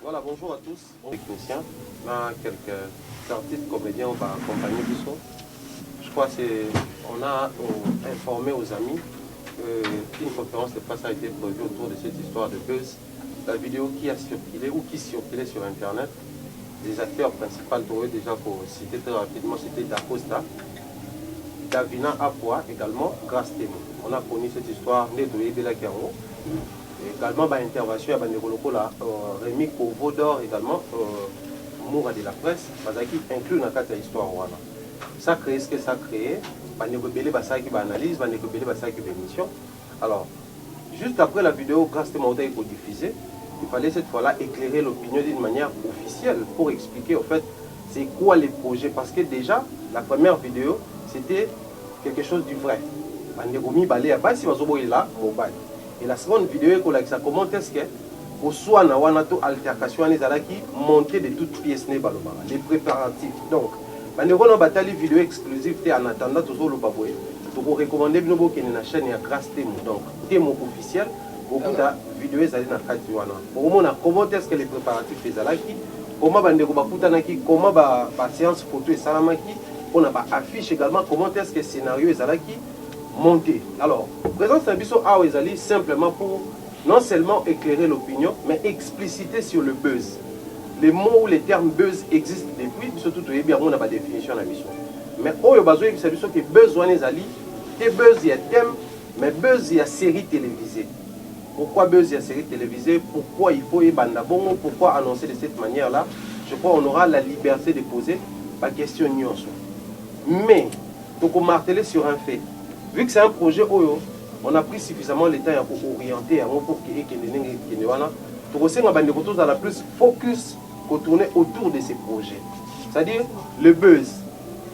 Voilà, bonjour à tous. Techniciens, là, quelques artistes, comédiens, on va accompagner du son. Je crois qu'on a informé aux amis qu'une conférence de presse a été prévue autour de cette histoire de buzz. La vidéo qui a circulé ou qui circulait sur Internet, les acteurs principaux, déjà pour citer très rapidement, c'était Dacosta, Davina Apua, également Grace Temo. On a connu cette histoire de Bela Kiango. Également, intervention à Rémi Kovodor, également, Moura de la presse, qui inclut dans cette histoire. Ça crée ce que ça crée, qui analyse, qui émission. Alors, juste après la vidéo, grâce à été diffusée, il fallait cette fois-là éclairer l'opinion d'une manière officielle pour expliquer en fait c'est quoi les projets. Parce que déjà, la première vidéo, c'était quelque chose du vrai. Et la seconde vidéo, comment est-ce que au soir, on a une altercation qui montée de toutes pièces, les préparatifs. Donc, on a une vidéo exclusive en attendant tout le baboué. Donc, on recommande que nous ayons une chaîne Grace Temo. Donc, Temo officiel, beaucoup de vidéos dans le cadre. Comment est-ce que les préparatifs font comment la séance photo et salamaki, on a affiche également comment est-ce que le scénario est monté. Alors, présence un biseau à Ouezali simplement pour non seulement éclairer l'opinion, mais expliciter sur le buzz. Les mots ou les termes buzz existent depuis, surtout bien on a pas définition la mission. Mais au besoin c'est que buzz on est ali, buzz il y a thème, mais buzz il y a série télévisée. Pourquoi buzz il y a série télévisée? Pourquoi il faut y bandabongo? Pourquoi annoncer de cette manière-là? Je crois qu'on aura la liberté de poser la question nuance. Mais donc on marteler sur un fait. Vu que c'est un projet Oyo, on a pris suffisamment le temps pour orienter pour que la plus focus pour tourner autour de ces projets. C'est-à-dire le buzz.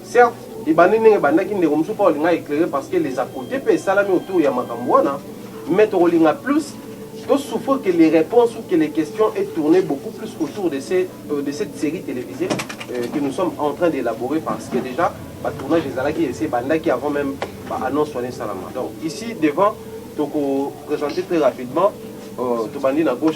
Certes, il y a des gens qui sont éclairés parce que les à côté peuvent s'alamer autour de Yamakambouana, mais il y a plus de souffrir que les réponses ou que les questions aient tourné beaucoup plus autour de cette série télévisée que nous sommes en train d'élaborer parce que déjà, le tournage des Alaki et ces bandes qui avant même annonce Soigné Salama. Donc ici devant, donc présenter très rapidement, Tobandi à gauche,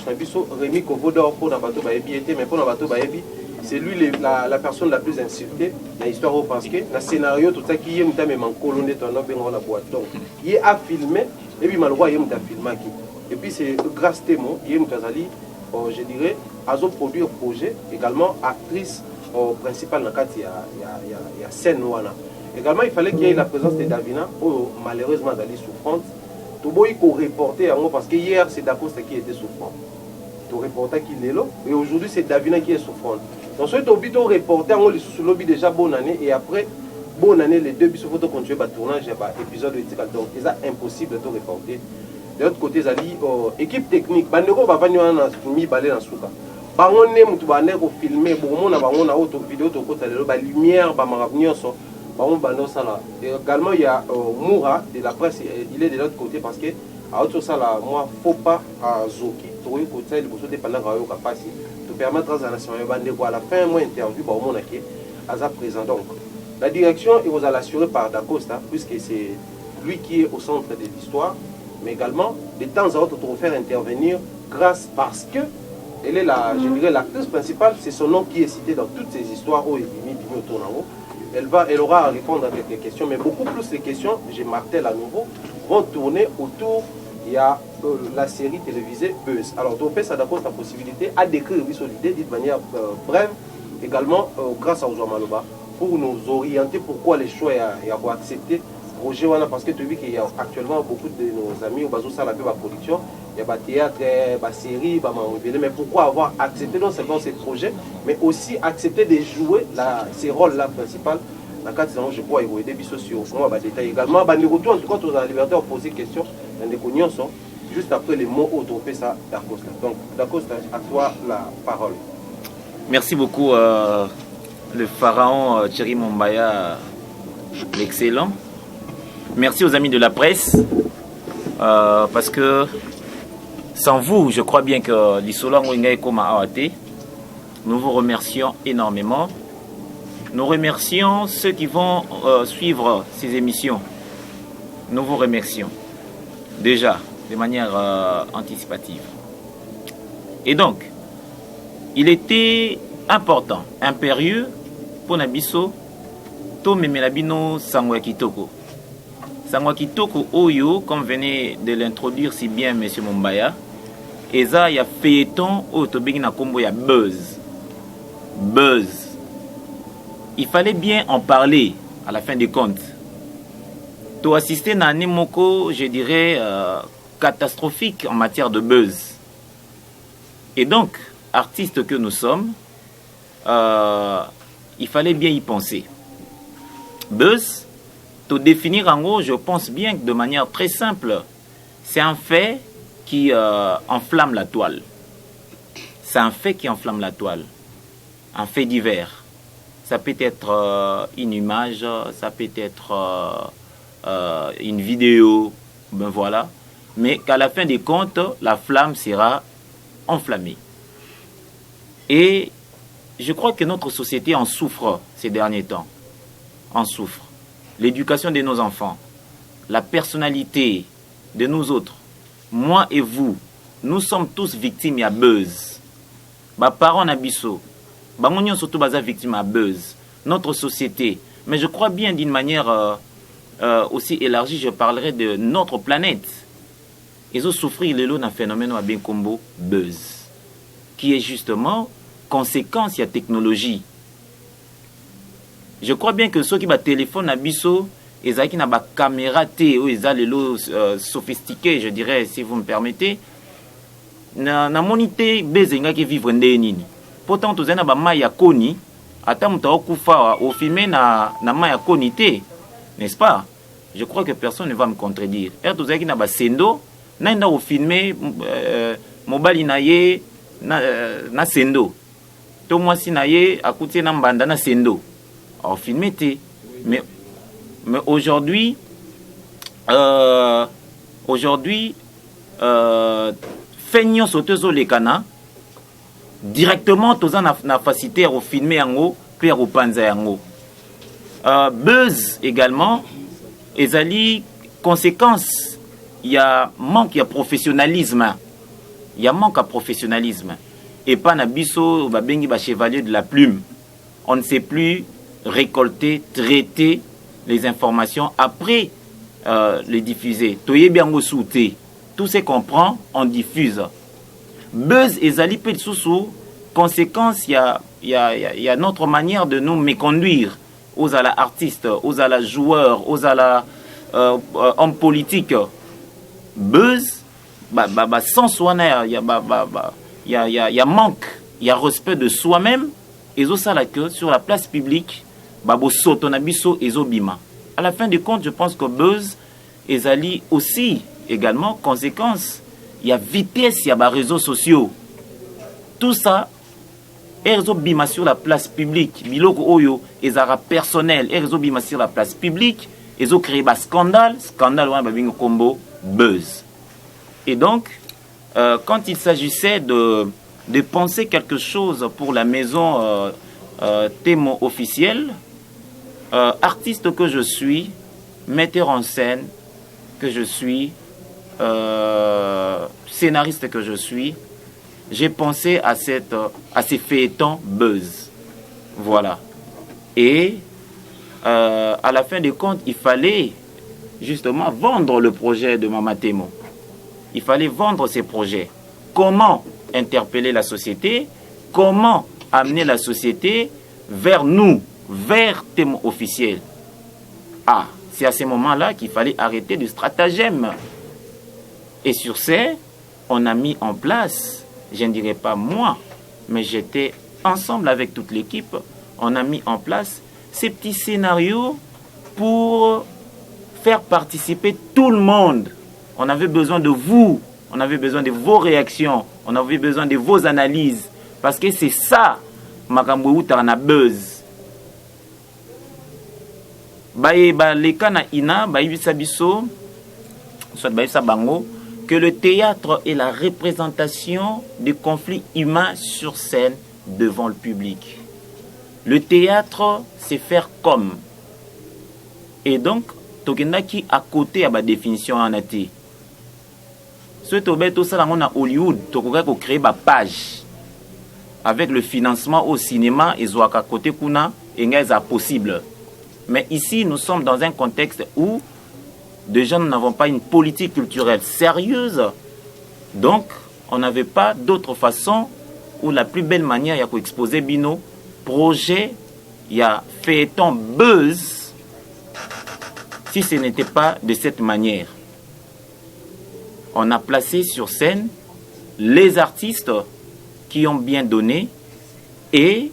Rémi Kovodor pour Nabato Baebi, mais pour Nabato Baebi, c'est lui la personne la plus insultée dans l'histoire parce que dans le scénario, tout ça qui est en colonne dans la boîte. Donc il a filmé et puis malheureusement il a filmé. Et puis c'est Grace Temo, il je dirais, a produit un projet, également actrice principale dans le cadre, il y a scène. Également, il fallait qu'il y ait la présence de Davina, malheureusement d'aller souffrante. Tout il faut reporter parce que hier c'est Dacosta qui était souffrant. Tu reporter qu'il est là, et aujourd'hui c'est Davina qui est souffrante. Donc, ce que tu reporter, on sous lobby déjà bonne année, et après, bonne année, les deux bisous photos continuer le tournage, épisode de donc c'est impossible de te reporter. De l'autre côté, équipe technique, Bandeko va venir en balai dans Souka. On a filmé, on a autre vidéo, la lumière, également, il y a Moura de la presse, il est de l'autre côté parce que, à autre ça, moi, faut pas à Zoki. Tu côté, il faut pendant te permettre à la nation, à la fin, moi, interview, à présent. Donc, la direction, il vous a l'assuré par Dacosta, puisque c'est lui qui est au centre de l'histoire, mais également, de temps à autre, pour faire intervenir grâce parce que elle est je dirais, l'actrice principale, c'est son nom qui est cité dans toutes ces histoires où elle aura à répondre à quelques questions, mais beaucoup plus les questions, je martèle à nouveau, vont tourner autour de la série télévisée Buzz. Alors, donc, ça d'abord la possibilité à décrire l'idée d'une manière brève, également grâce à Ouzouamaloba, pour nous orienter pourquoi les choix ont accepté le projet, parce que tu as vu qu'il y a actuellement beaucoup de nos amis au Bazou Salabé, la production. Il y a des théâtres, des séries, mais pourquoi avoir accepté non seulement ces projets, mais aussi accepter de jouer ces rôles-là principaux. Dans le cadre, je crois, il y a des bisous sur moi, détails également. Les retours, en tout cas, on a la liberté de poser des questions dans des cognations, juste après les mots autour de ça, Dacosta. Donc, Dacosta, à toi la parole. Merci beaucoup, le pharaon Thierry Mombaya, l'excellent. Merci aux amis de la presse, parce que sans vous, je crois bien que l'Isola Ngwenga Koma Awate, nous vous remercions énormément. Nous remercions ceux qui vont suivre ces émissions. Nous vous remercions déjà de manière anticipative. Et donc, il était important, impérieux pour Nabiso, to memelabino sangwa kitoko. Sangwa kitoko oyo, comme venait de l'introduire si bien M. Mumbaya, eza ya feuilleton oyo tobengi na kombo ya buzz. Buzz. Il fallait bien en parler à la fin des comptes. To assister à un moko, je dirais, catastrophique en matière de buzz. Et donc, artistes que nous sommes, il fallait bien y penser. Buzz, pour définir en gros, je pense bien que de manière très simple, c'est un fait qui enflamme la toile. C'est un fait qui enflamme la toile. Un fait divers. Ça peut être une image, ça peut être une vidéo, ben voilà. Mais qu'à la fin des comptes, la flamme sera enflammée. Et je crois que notre société en souffre ces derniers temps. En souffre. L'éducation de nos enfants, la personnalité de nous autres, moi et vous, nous sommes tous victimes à buzz. Bah, parents n'abisso. Bah, nous sommes surtout victimes à buzz. Notre société. Mais je crois bien d'une manière aussi élargie, je parlerai de notre planète. Ils ont souffert d'un phénomène à bien combo buzz, qui est justement conséquence de la technologie. Je crois bien que ceux qui ont téléphone à biso, ils ont une caméra T, ou ils ont les lots sophistiqués, je dirais, si vous me permettez. Na monité bezenga qui vivre ndeni. Pourtant tous na ba maya koni, ata muta okufa au filmer na maya koni té, n'est-ce pas? Je crois que personne ne va me contredire. Er tous na ba sendo, na nda au filmer mobile naye na sendo. To moi si naye akuti na mbanda na sendo. Alors filmer té. Mais aujourd'hui feignons sautezo les cana directement tous en na facilité au filmer en haut puis au panza en haut. Buzz également ezali conséquence il y a manque de professionnalisme. Il y a manque de professionnalisme et pas na biso ba bengi ba chevalier de la plume. On ne sait plus récolter, traiter les informations après les diffuser. Toye bien au souté. Tout ce qu'on prend, on diffuse. Buzz et Zali Petsousou, conséquence, il y a notre manière de nous méconduire aux à la artistes, aux à la joueurs, aux à la hommes politiques. Buzz, sans soi, il y a manque, il y a respect de soi-même. Et ça là que sur la place publique, à la fin du compte, je pense que Buzz et Zali aussi également conséquence. Il y a vitesse, il y a les réseaux sociaux. Tout ça, réseau bima sur la place publique. Biloko oyo, ezara personnel, réseau bima sur la place publique. Ils ont créé un scandale, ou combo Buzz. Et donc, quand il s'agissait de penser quelque chose pour la maison Témo officielle, artiste que je suis, metteur en scène que je suis, scénariste que je suis, j'ai pensé à ces feuilletons Buzz. Voilà. Et à la fin des comptes, il fallait justement vendre le projet de Mama Témo. Il fallait vendre ces projets. Comment interpeller la société? Comment amener la société vers nous, vers Témo officiel? Ah, c'est à ce moment-là qu'il fallait arrêter du stratagème. Et sur ce, on a mis en place, je ne dirais pas moi, mais j'étais ensemble avec toute l'équipe, on a mis en place ces petits scénarios pour faire participer tout le monde. On avait besoin de vous, on avait besoin de vos réactions, on avait besoin de vos analyses, parce que c'est ça, Makambo Tarana Buzz. Les kana ina, biso, soit bango, que le théâtre est la représentation du conflit humain sur scène devant le public. Le théâtre, c'est faire comme. Et donc, Tokenaki à côté à la définition en athée. Ce que tu as Hollywood, tu as créé une page. avec le financement au cinéma et Zouaka côté Kuna et possible. Mais ici, nous sommes dans un contexte où déjà nous n'avons pas une politique culturelle sérieuse. Donc, on n'avait pas d'autre façon où la plus belle manière, il y a exposer Bino, projet, il y a feuilleton buzz, si ce n'était pas de cette manière. On a placé sur scène les artistes qui ont bien donné et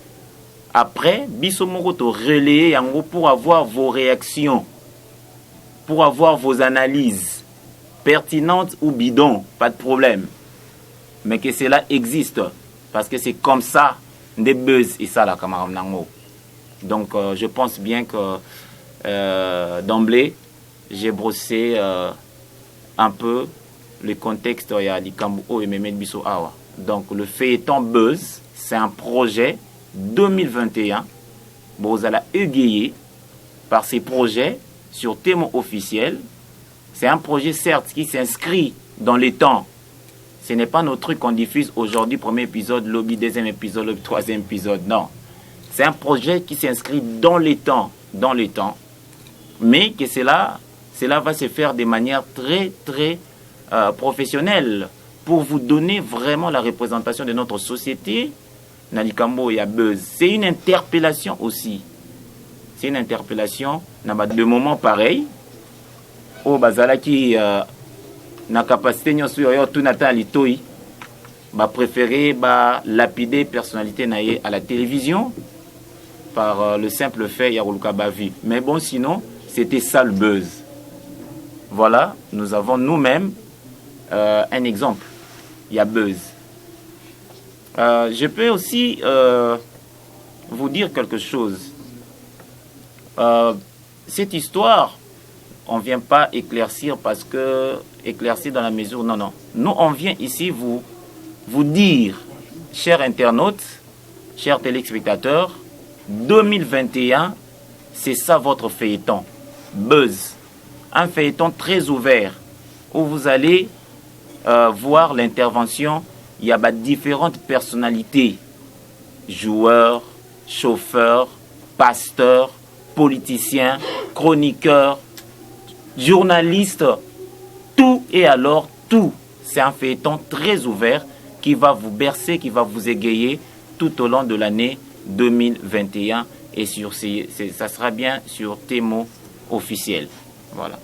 après, Bissomoroto relayé yango pour avoir vos réactions, pour avoir vos analyses pertinentes ou bidons, pas de problème. Mais que cela existe, parce que c'est comme ça, des buzz et ça, la camarade Nango. Donc, je pense bien que d'emblée, j'ai brossé un peu le contexte il y a Likambo et Mehmet Bisso Awa. Donc, le feuilleton buzz, c'est un projet 2021. Vous allez égayer par ces projets sur thème officiel. C'est un projet certes qui s'inscrit dans les temps. Ce n'est pas nos trucs qu'on diffuse aujourd'hui, premier épisode, lobby, deuxième épisode, lobby, troisième épisode. Non. C'est un projet qui s'inscrit dans les temps. Mais que cela va se faire de manière très, très professionnelle pour vous donner vraiment la représentation de notre société. Nalikambo et Buzz. C'est une interpellation aussi. C'est une interpellation. De moments pareils. Au Bazala qui na capacité de tout Nathan Litoi préféré lapider personnalité naïe à la télévision par le simple fait Yaruluka Bavi. Mais bon, sinon, c'était ça le buzz. Voilà, nous avons nous-mêmes un exemple. Il y a buzz. Je peux aussi vous dire quelque chose. Cette histoire, on ne vient pas éclaircir parce que éclaircir dans la mesure, non. Nous, on vient ici vous dire, chers internautes, chers téléspectateurs, 2021, c'est ça votre feuilleton. Buzz. Un feuilleton très ouvert où vous allez voir l'intervention. Il y a différentes personnalités. Joueurs, chauffeurs, pasteurs, politiciens, chroniqueurs, journalistes, tout et alors tout. C'est un feuilleton très ouvert qui va vous bercer, qui va vous égayer tout au long de l'année 2021 et ça sera bien sur Témo officiel. Voilà.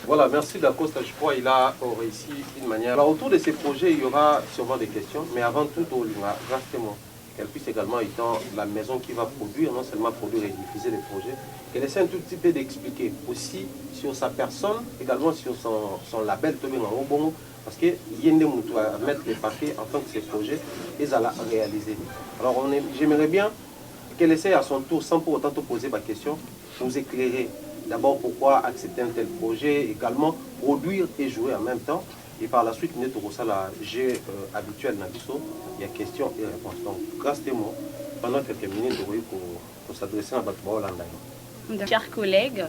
Voilà, merci Dacosta. Je crois qu'il a réussi d'une manière. Alors, autour de ces projets, il y aura sûrement des questions, mais avant tout, exactement, qu'elle puisse également étant la maison qui va produire, non seulement produire et diffuser les projets, qu'elle essaie un tout petit peu d'expliquer aussi sur sa personne, également sur son label, parce qu'il y a des gens à mettre les papiers en tant que ces projets, et à la réaliser. Alors, j'aimerais bien qu'elle essaie à son tour, sans pour autant te poser ma question, nous éclairer. D'abord, pourquoi accepter un tel projet, également produire et jouer en même temps. Et par la suite, nous avons le jeu habituel Nabiso. Il y a questions et réponses. Donc, grâce à moi, pendant quelques minutes, pour s'adresser à votre parole. Chers collègues,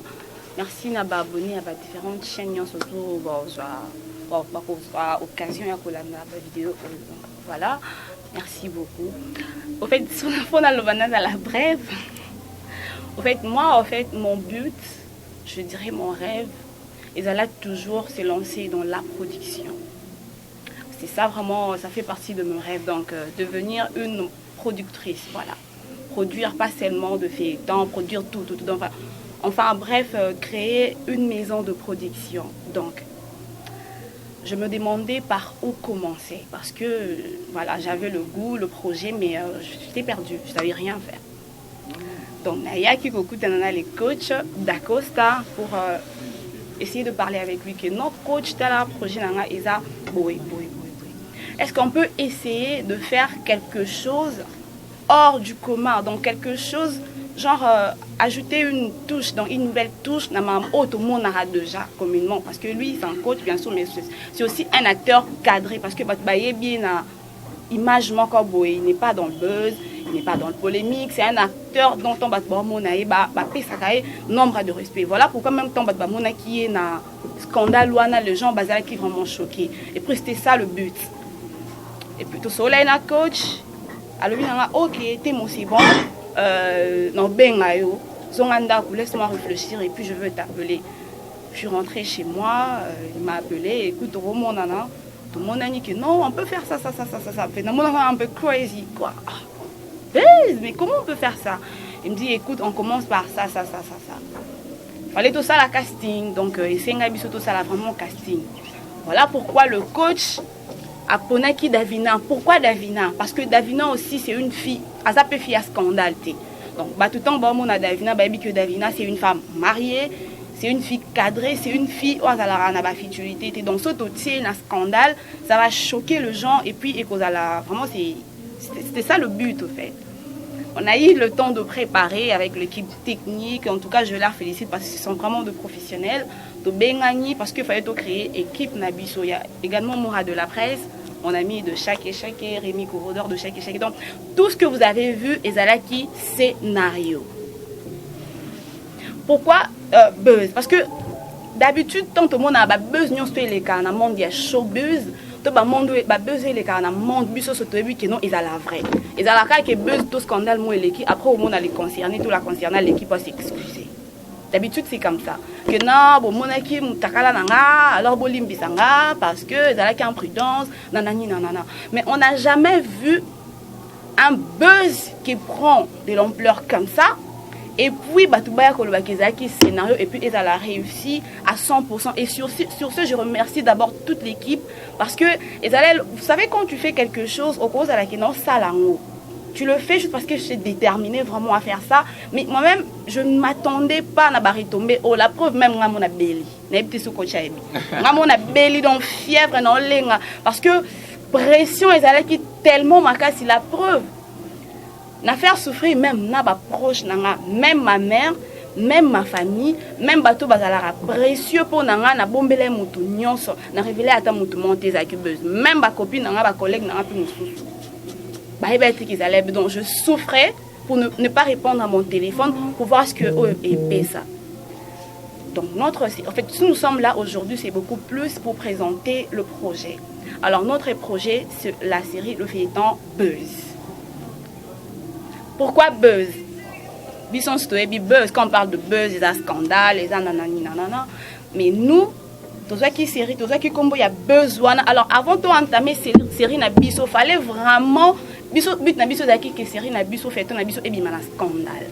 merci d'avoir abonné à différentes chaînes, surtout pour l'occasion de la vidéo. Voilà, merci beaucoup. Au fait, pour la brève, au fait, moi, mon but, je dirais mon rêve, et ça toujours se lancer dans la production. C'est ça vraiment, ça fait partie de mon rêve, donc devenir une productrice, voilà. Produire pas seulement de feuilletons, produire tout. Enfin bref, créer une maison de production. Donc, je me demandais par où commencer, parce que voilà, j'avais le goût, le projet, mais j'étais perdue, je ne savais rien faire. Donc, Naya qui a les coachs d'Acosta pour essayer de parler avec lui que notre coach dans le projet est-ce qu'on peut essayer de faire quelque chose hors du commun, donc quelque chose genre ajouter une touche, donc une nouvelle touche dans tout le monde a déjà communément, parce que lui c'est un coach bien sûr, mais c'est aussi un acteur cadré, parce que bien image il n'est pas dans le buzz, il n'est pas dans le polémique, c'est un acteur dont on va nombre de respect. Voilà pourquoi même temps qui est un scandale ou les gens qui sont vraiment choqués. Et puis c'était ça le but. Et puis tout ça, là, il y a un coach. Alors, il y a ok, t'es mon c'est bon. Non, ben, laisse-moi réfléchir et puis je veux t'appeler. Je suis rentrée chez moi, il m'a appelé, écoute, tout le monde a dit que non, on peut faire ça. Finalement, on est un peu crazy, quoi. Mais comment on peut faire ça? Il me dit, écoute, on commence par ça. Il fallait tout ça la casting, donc il tout ça là, vraiment casting. Voilà pourquoi le coach a connu Davina. Pourquoi Davina? Parce que Davina aussi, c'est une fille, elle s'appelle fille à scandale. Donc, tout le temps, on a Davina, que Davina, c'est une femme mariée, c'est une fille cadrée, c'est une fille, oh, elle a la futurité. Donc, ce c'est un scandale, ça va choquer les gens, et puis, vraiment, c'était ça le but, au fait. On a eu le temps de préparer avec l'équipe technique, en tout cas, je leur félicite parce qu'ils sont vraiment de professionnels, de Bengani, parce qu'il fallait créer équipe Nabiso. Il y a également Moura de la presse. On a mis de chaque Rémi Corrodor de chaque. Donc, tout ce que vous avez vu est à qui scénario. Pourquoi buzz? Parce que d'habitude, tant que le monde a buzz, nous sommes les cas, dans le monde, il y a showbuzz. Tout le monde a buzz, les cas, dans le monde, buzz, qui non, ils ont la vraie. Ils ont la cas qui buzz, tout scandale, moi et l'équipe. Après, au monde, a les concernés, tout la concernant, l'équipe va s'excuser. D'habitude, c'est comme ça. Que non, bon, mon équipe, takala nanga, alors bolim bisanga, parce que ça a imprudence, nanani. Mais on n'a jamais vu un buzz qui prend de l'ampleur comme ça. Et puis, Batouba Kolobakezaki scénario, et puis, ils a réussi à 100%. Et sur ce, je remercie d'abord toute l'équipe, parce que, vous savez, quand tu fais quelque chose, au cause à la non, ça l'ango. Tu le fais juste parce que je suis déterminée vraiment à faire ça. Mais moi-même, je ne m'attendais pas à tomber. Oh, la preuve, même, moi, mon abelli. Moi, mon abelli, donc fièvre, non, lenga. Parce que pression, ils allaient qui tellement ma casse, la preuve. N'a faire souffrir même n'a pas proche, même ma mère, même ma famille, même bateau bazalara précieux pour nanga na bombele mutu nyonso na révéler ata mutu monter za kibeuse même ma copine nanga ba collègue nanga pi mususu. Donc je souffrais pour ne pas répondre à mon téléphone pour voir ce que eux et ça. Donc en fait, si nous sommes là aujourd'hui, c'est beaucoup plus pour présenter le projet. Alors notre projet, c'est la série, le feuilleton Buzz. Pourquoi Buzz? Buzz, quand on parle de buzz, les scandales, les nanana. Mais nous, tout ça qui série, tout ça qui combo, il y a besoin. Alors avant d'entamer série na biso, fallait vraiment biso but na biso zaki que série na biso fait na biso et bimana scandale.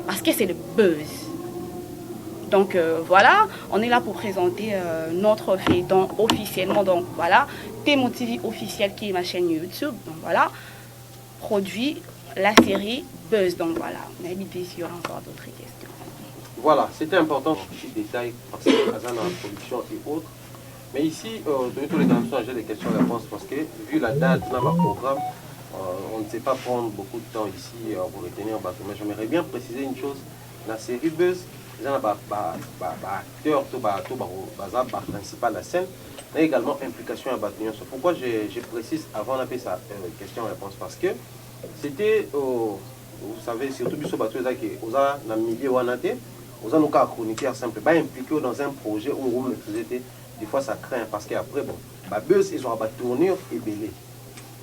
Parce que c'est le buzz. Donc voilà, on est là pour présenter notre feuilleton officiellement. Donc voilà, Témo TV officiel qui est ma chaîne YouTube. Donc voilà, produit la série Buzz. Donc voilà, on a évité s'il y aura encore d'autres questions. Voilà, c'était important ce petit détail parce que dans la production et autres. Mais ici, tous les garçons, j'ai des questions-réponses parce que vu la date dans le programme, on ne sait pas prendre beaucoup de temps ici pour retenir. Mais j'aimerais bien préciser une chose. La série Buzz, il y a un acteur, un principal de la scène, mais également implication à Batouillon. Pourquoi je précise avant d'appeler ça question-réponse? Parce que c'était, vous savez, surtout sur Batouillon, qui a dans le milieu où on a été, on a nos cas chroniqueurs simples, pas impliqués dans un projet où on maîtrisait. Des fois ça craint parce qu'après, bon, Buzz, ils ont à tournure et belé.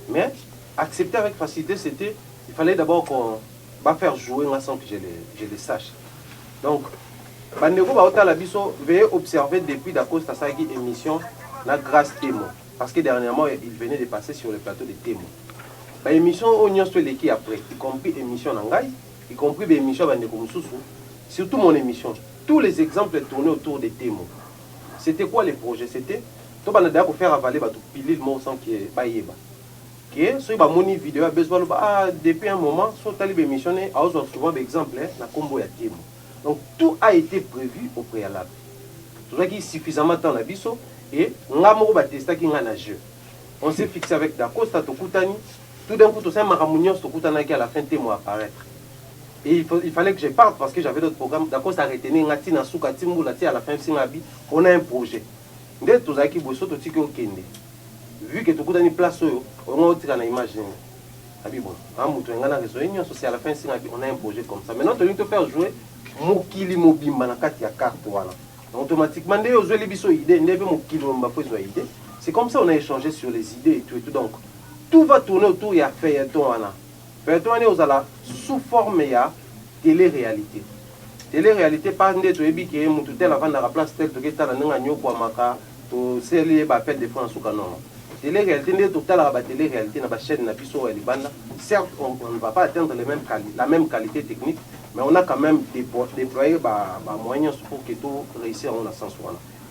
Mais accepter avec facilité, c'était, il fallait d'abord qu'on va faire jouer ensemble que je les sache. Donc, veuillez observer depuis d'Acosta Sagi émission la grâce Témo. Parce que dernièrement, il venait de passer sur le plateau de Témo. L'émission Oignon sur l'équipe après, y compris l'émission Nangai, y compris l'émission Bandekoumsousou, surtout mon émission. Tous les exemples tournaient autour de Témo. C'était quoi les projets? C'était, tout le monde pour faire avaler tout pile le mot sans qu'il y ait pas yéba. Que sur la moni vidéo, depuis un moment, sur la émission, on a souvent des exemples na combo ya Témo. Donc tout a été prévu au préalable. Tout ça qui est suffisamment dans la biso et on a testé qui a jeu. On s'est fixé avec Dacosta Tokutani. Tout d'un coup, tout ça maramounion Tokutani qui à la fin Témo apparaître. Et il fallait que je parte parce que j'avais d'autres programmes. Dacosta a retenu ngati na suka timboula à la fin Singabi. On a un projet. Dès tout ça qui bosso to tiki okende. Vu que Tokutani place on a tiré na image. Bon, on a la fin Singabi, on a un projet comme ça. Maintenant, tu dois faire jouer mokili mobimba na kati ya carte voilà. Automatiquement dès aux les biso idée, idée. C'est comme ça on a échangé sur les idées et tout. Donc tout va tourner autour de feuilleton. Feuilleton est sous forme de télé-réalité. Télé-réalité, pas de tout qui est tel avant de la place telle que tu as un to seli appel de France ou canon. Télé-réalité n'est total à la télé-réalité dans la chaîne Napiso et Libanda. Certes, on ne va pas atteindre la même qualité technique, mais on a quand même déployé des moyens pour que tout réussisse en sens.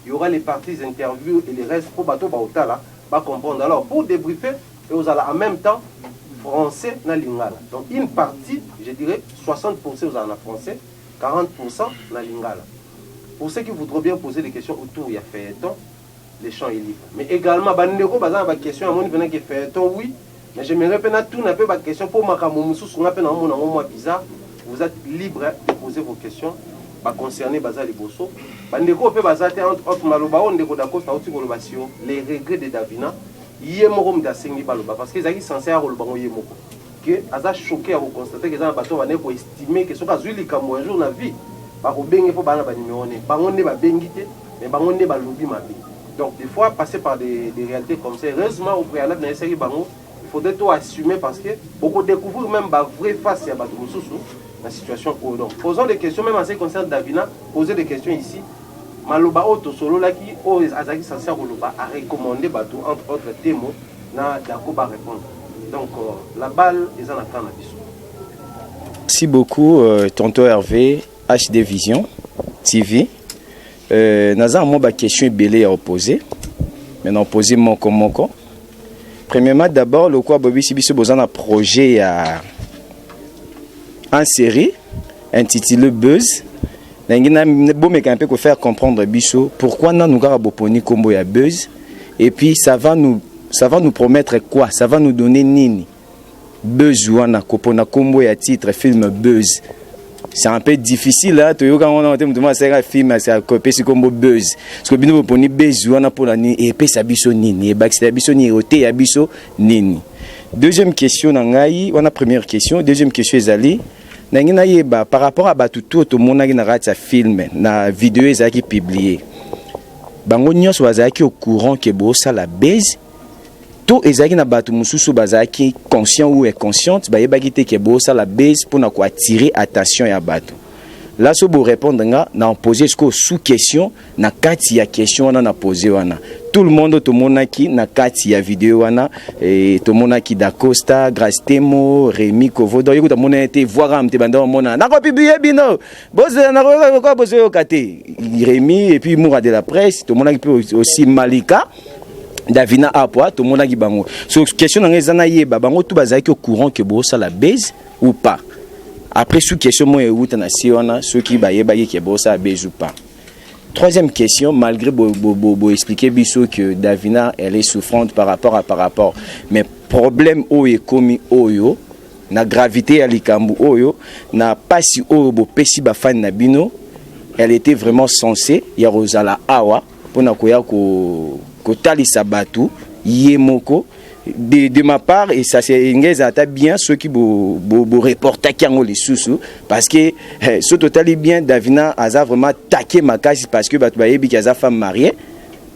Il y aura les parties interviews et les restes pour bateau baotala va comprendre. Alors pour débriefer, et vous allez en même temps français na lingala. Donc une partie, je dirais 60% vous allez en français, 40% na lingala. Pour ceux qui voudraient bien poser des questions autour, il y a feuilleton, les champs et livres. Mais également, bandeko bazana ba question amoni venant que feuilleton oui, mais j'aimerais pas tout n'a pas question pour makamomusu sur ngape na mon bizarre. Vous êtes libre de poser vos questions concernant bazali bosso. Bandeko pe bazate entre maloba on ndeko dakosta outi kolobasio les regrets de Davina. Yé moko mdasengi baloba parce que ils sont censés à koloba yé moko. Que aza choqué à constater que ça bateau va neko estimer que ce ka zuli kamo un jour na vie. Ba ko bengi po bana ba numéro ne. Ba ngonde ba bengi te, mais ba ngonde ba lobi mabe. Donc des fois passer par des réalités comme ça, heureusement au préalable dans les séries bango, il faudrait tout assumer parce que beaucoup découvrir même ba vraie face à bateau mususu la situation au donc. Posons des questions même en ce qui concerne Davina, poser des questions ici. Maloba auto solo là qui azaki censé a recommandé bateau entre autres témoins na dako ba répondre. Donc la balle est en attente na biso. Merci beaucoup tonton Hervé HD Vision TV. Naza mo ba question belé à poser. Maintenant poser moko. Premièrement d'abord le quoi bobi si biso besoin un projet en série intitulé Buzz. Bon mais un peu pour faire comprendre biso pourquoi nous avons poni combo ya Buzz et puis ça va nous promettre quoi, ça va nous donner nini Buzz wana kopona combo ya titre film Buzz. C'est un peu difficile là to yoka on a un film c'est copier ce combo Buzz parce que bino poni Buzz wana pour la ni et puis ça biso nini et back biso ni oté ya biso nini. Deuxième question nangai wana première question, deuxième question ezali par rapport à tout le monde qui a un film, na vidéo qui publié. Bango nyos wazaki au courant que bossa la baise. Tout ezaki na batu mususu bazaki conscient ou inconsciente, ba yebaki que bossa la baise pour na ko attirer attention ya batu. Là so bo répondre na poser sous question na kati ya question na poser wana. Tout le monde qui na kati ya vidéo wana et tout le monde qui d'Acosta, Grastemo, Rémi Kovodo, yo tout le monde été voir am te banda mona. Na ko publier bino. Boss na ko boss yo kate. Rémi et puis Moura de la presse, tout le monde qui peut aussi Malika. Davina Apwa, tout le monde qui bango. So question na ngezana yeba bango tout bazaki au courant que bossa la baise ou pas. Après sous question moi et na siona ceux qui ba yeba que bossa la baise ou pas. Troisième question, malgré bo expliquer biso que Davina elle est souffrante par rapport, mais problème o est commis oyo na gravité à likambu oyo na pas si oyo bo pesi ba fan na bino, elle était vraiment censée ya rozala awa pona koya ko talisa batu yemoko de ma part et ça c'est bien ceux qui bo reporter qui ont les sous parce que ce total bien Davina a vraiment taqué ma case parce que batu ba yebi ki aza femme mariée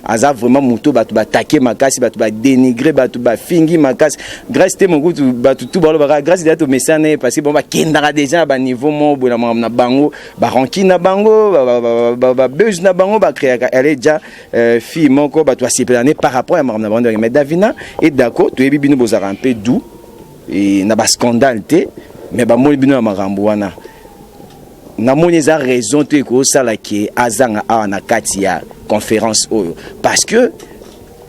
aza vraiment muto batu ba taqué ma case batu ba dénigrer batu ba fingi ma case grâce te mon goût batu tout balo ba grâce de to messane parce que bon ba kendara déjà ba niveau mo bo na bango ba ranki na bango ba buzz na bango ba créer elle est déjà fille moko batu a séplané par rapport à na bango mais Davina et d'accord to yebi bino bozara un peu doux et na ba scandale te mais ba mo bino na marambo wana na moneza raison to ko sala ki azanga a na katia conférence oyo parce que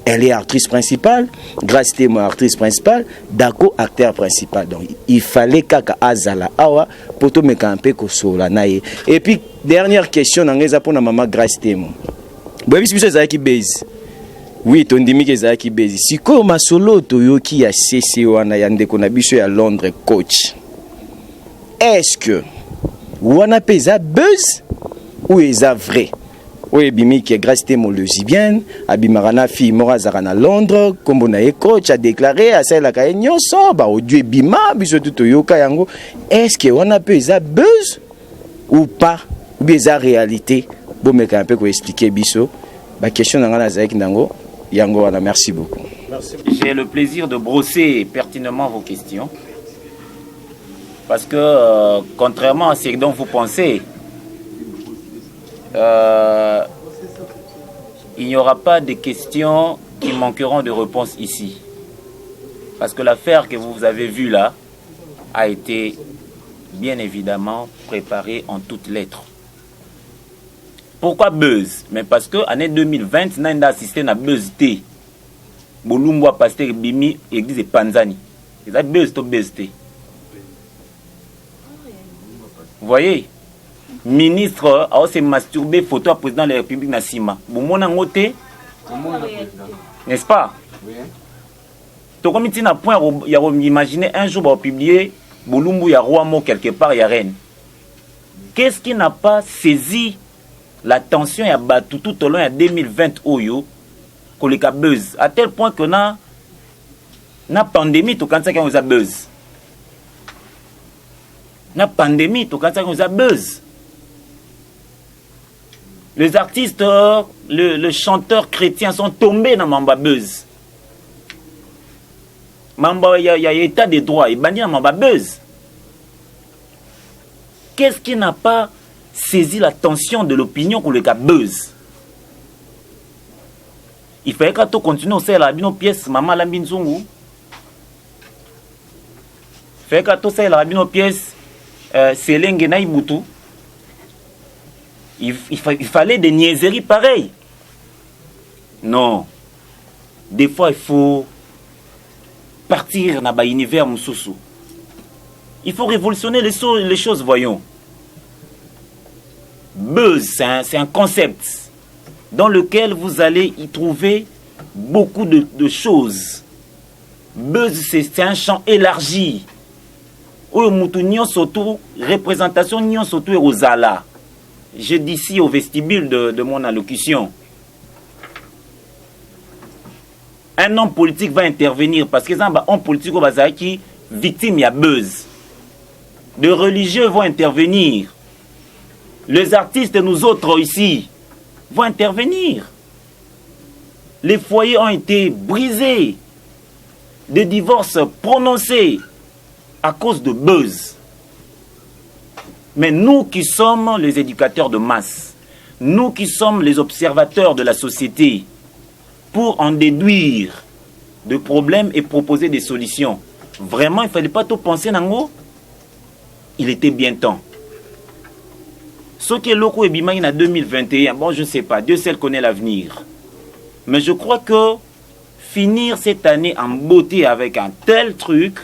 elle est actrice principale, Grâce Témo actrice principale, Dako acteur principal. Donc il fallait kaka azala awa poto mekampe ko sola nae. Et puis dernière question nangeza pour na maman Grâce Témo. Boyebi biso za ki base. Oui, ton dimi ke za ki base. Siko masolo to yo ki ya CC wana ya ndeko na biso ya Londres coach. Est-ce que wana pesa buzz ou est vrai? Oui, bimi qui est Grâce Témo lesbienne, abimarana fille morazara na Londres, comme on a coach a déclaré à celle la kaenyo so ba audio bima biso tout yoka yango. Est-ce que on a pesa buzz ou pas? Ou bien ça réalité? Bon mais un peu ko expliquer biso. Ba question na ngana zaiki nango yango wana merci beaucoup. Merci. J'ai le plaisir de brosser pertinemment vos questions. Parce que, contrairement à ce dont vous pensez, il n'y aura pas de questions qui manqueront de réponses ici. Parce que l'affaire que vous avez vue là a été bien évidemment préparée en toutes lettres. Pourquoi buzz? Mais parce que l'année 2020, nous a assisté à buzz T. Bolumbo pasteur Bimi, église de Panzani. C'est ça buzz to buzz T. Vous voyez? Ministre a aussi masturbé photo à président de la République Nassima. Vous m'avez n'est-ce pas? Oui. Donc, comme il y a un point, il y a imaginé un jour, on va publier Bolumbo, il y a roi mot quelque part, il y a reine. Qu'est-ce qui n'a pas saisi l'attention il y a battu tout au long de 2020 Oyo, qu'on les a buzz, à tel point que na pandémie, tout quand ça qu'on a buzz. Na pandémie, tout quand ça qu'on a buzz. Les artistes, le chanteur chrétien sont tombés dans Mamba Buzz. Mamba, il y a état de droit, il bandit dans Mamba Buzz. Qu'est-ce qui n'a pas saisi l'attention de l'opinion pour le cas Buzz? Il fallait que tu continues à faire la pièce, maman la binzungu. Il fallait que tu fasses la pièce, Selenge na Ibutu. Il fallait des niaiseries pareilles. Non. Des fois, il faut partir dans l'univers Moussoussou. Il faut révolutionner les choses, voyons. Buzz, c'est un concept dans lequel vous allez y trouver beaucoup de choses. Buzz, c'est un champ élargi. Où nous surtout représentation, nous surtout aux alas. Je dis ici au vestibule de mon allocution. Un homme politique va intervenir parce que un homme politique au bazar qui victime, il y a buzz. De religieux vont intervenir. Les artistes, nous autres ici, vont intervenir. Les foyers ont été brisés. Des divorces prononcés à cause de buzz. Mais nous qui sommes les éducateurs de masse, nous qui sommes les observateurs de la société, pour en déduire de problèmes et proposer des solutions, vraiment, il ne fallait pas tout penser Nango. Il était bien temps. Ce qui est loco et bimagine en 2021, bon, je ne sais pas, Dieu seul connaît l'avenir. Mais je crois que finir cette année en beauté avec un tel truc,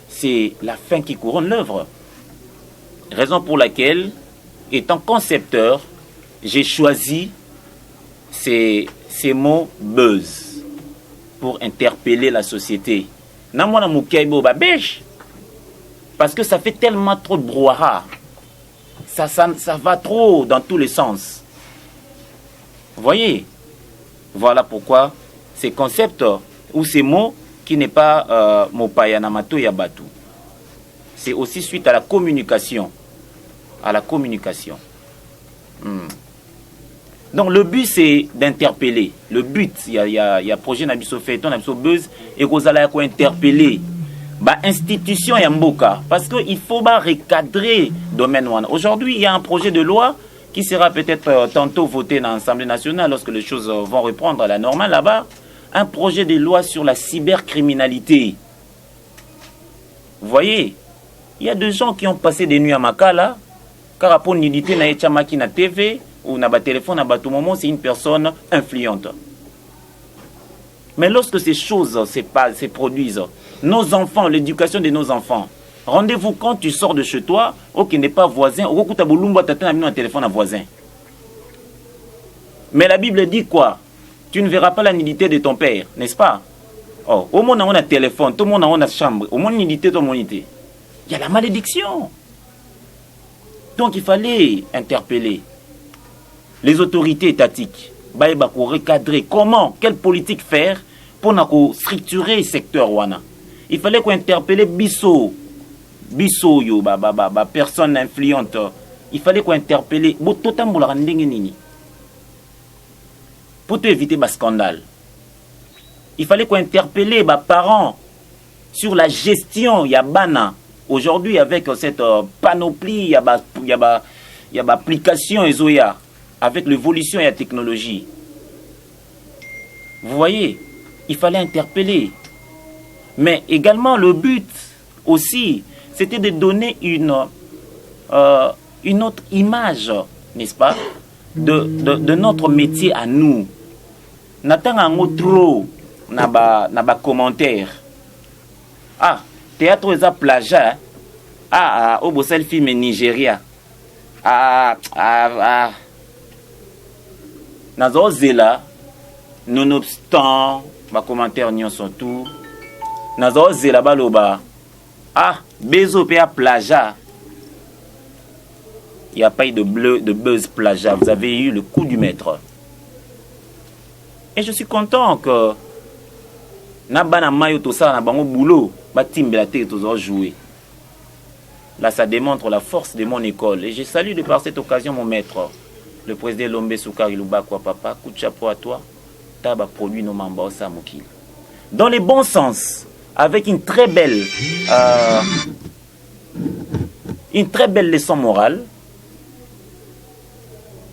c'est la fin qui couronne l'œuvre. Raison pour laquelle, étant concepteur, j'ai choisi ces mots buzz pour interpeller la société. Parce que ça fait tellement trop de brouhaha. Ça va trop dans tous les sens. Vous voyez? Voilà pourquoi ces concepts ou ces mots qui n'est pas Mopayanamato Yabatu. C'est aussi suite à la communication. À la communication. Donc le but c'est d'interpeller. Le but, il y a projet Nabiso Feuilleton, Nabiso Buzz, et vous allez interpeller. Institution Yamboka. Parce qu'il faut recadrer le domaine. Aujourd'hui, il y a un projet de loi qui sera peut-être tantôt voté dans l'Assemblée nationale lorsque les choses vont reprendre à la normale là-bas. Un projet de loi sur la cybercriminalité. Vous voyez? Il y a des gens qui ont passé des nuits à Makala, car pour nidité na etchamaki na TV ou na ba téléphone na tout moment, c'est une personne influente. Mais lorsque ces choses se produisent, nos enfants, l'éducation de nos enfants, rendez-vous quand tu sors de chez toi, ou qui n'est pas voisin, ou que tu as un téléphone à voisin. Mais la Bible dit quoi? Tu ne verras pas la nudité de ton père, n'est-ce pas? Oh, au monde on a un téléphone, tout le monde a une chambre, au monde nudité, tout le monde nudité. Il y a la malédiction. Donc il fallait interpeller les autorités étatiques pour recadrer comment, quelle politique faire pour structurer le secteur wana. Il fallait qu'on interpelle biso yo personne influente. Il fallait qu'on interpelle pour éviter le scandale. Il fallait qu'on interpelle les parents sur la gestion Yabana. Aujourd'hui, avec cette panoplie, il y a application Ezoya, avec l'évolution et la technologie. Vous voyez, il fallait interpeller. Mais également, le but aussi, c'était de donner une autre image, n'est-ce pas, de notre métier à nous. N'attend un autre n'a commentaire. Ah, théâtre est à plagiat. Ah, au Bossel film Nigeria. Nazo zela, nonobstant, ma commentaire n'y sont tout. Nazo zela baloba. Ah, bezo pe à plagiat. Il n'y a pas eu de buzz plagiat. Vous avez eu le coup du maître. Et je suis content que Nabana Mayo tout ça, Nabango boulot, Batim Belate tout jouer. Là, ça démontre la force de mon école. Et je salue de par cette occasion mon maître, le président Lombe Soukari Lubakwa Papa. Coup de chapeau à toi. Taba produit nos membres Samokil. Dans les bons sens, avec une très belle leçon morale.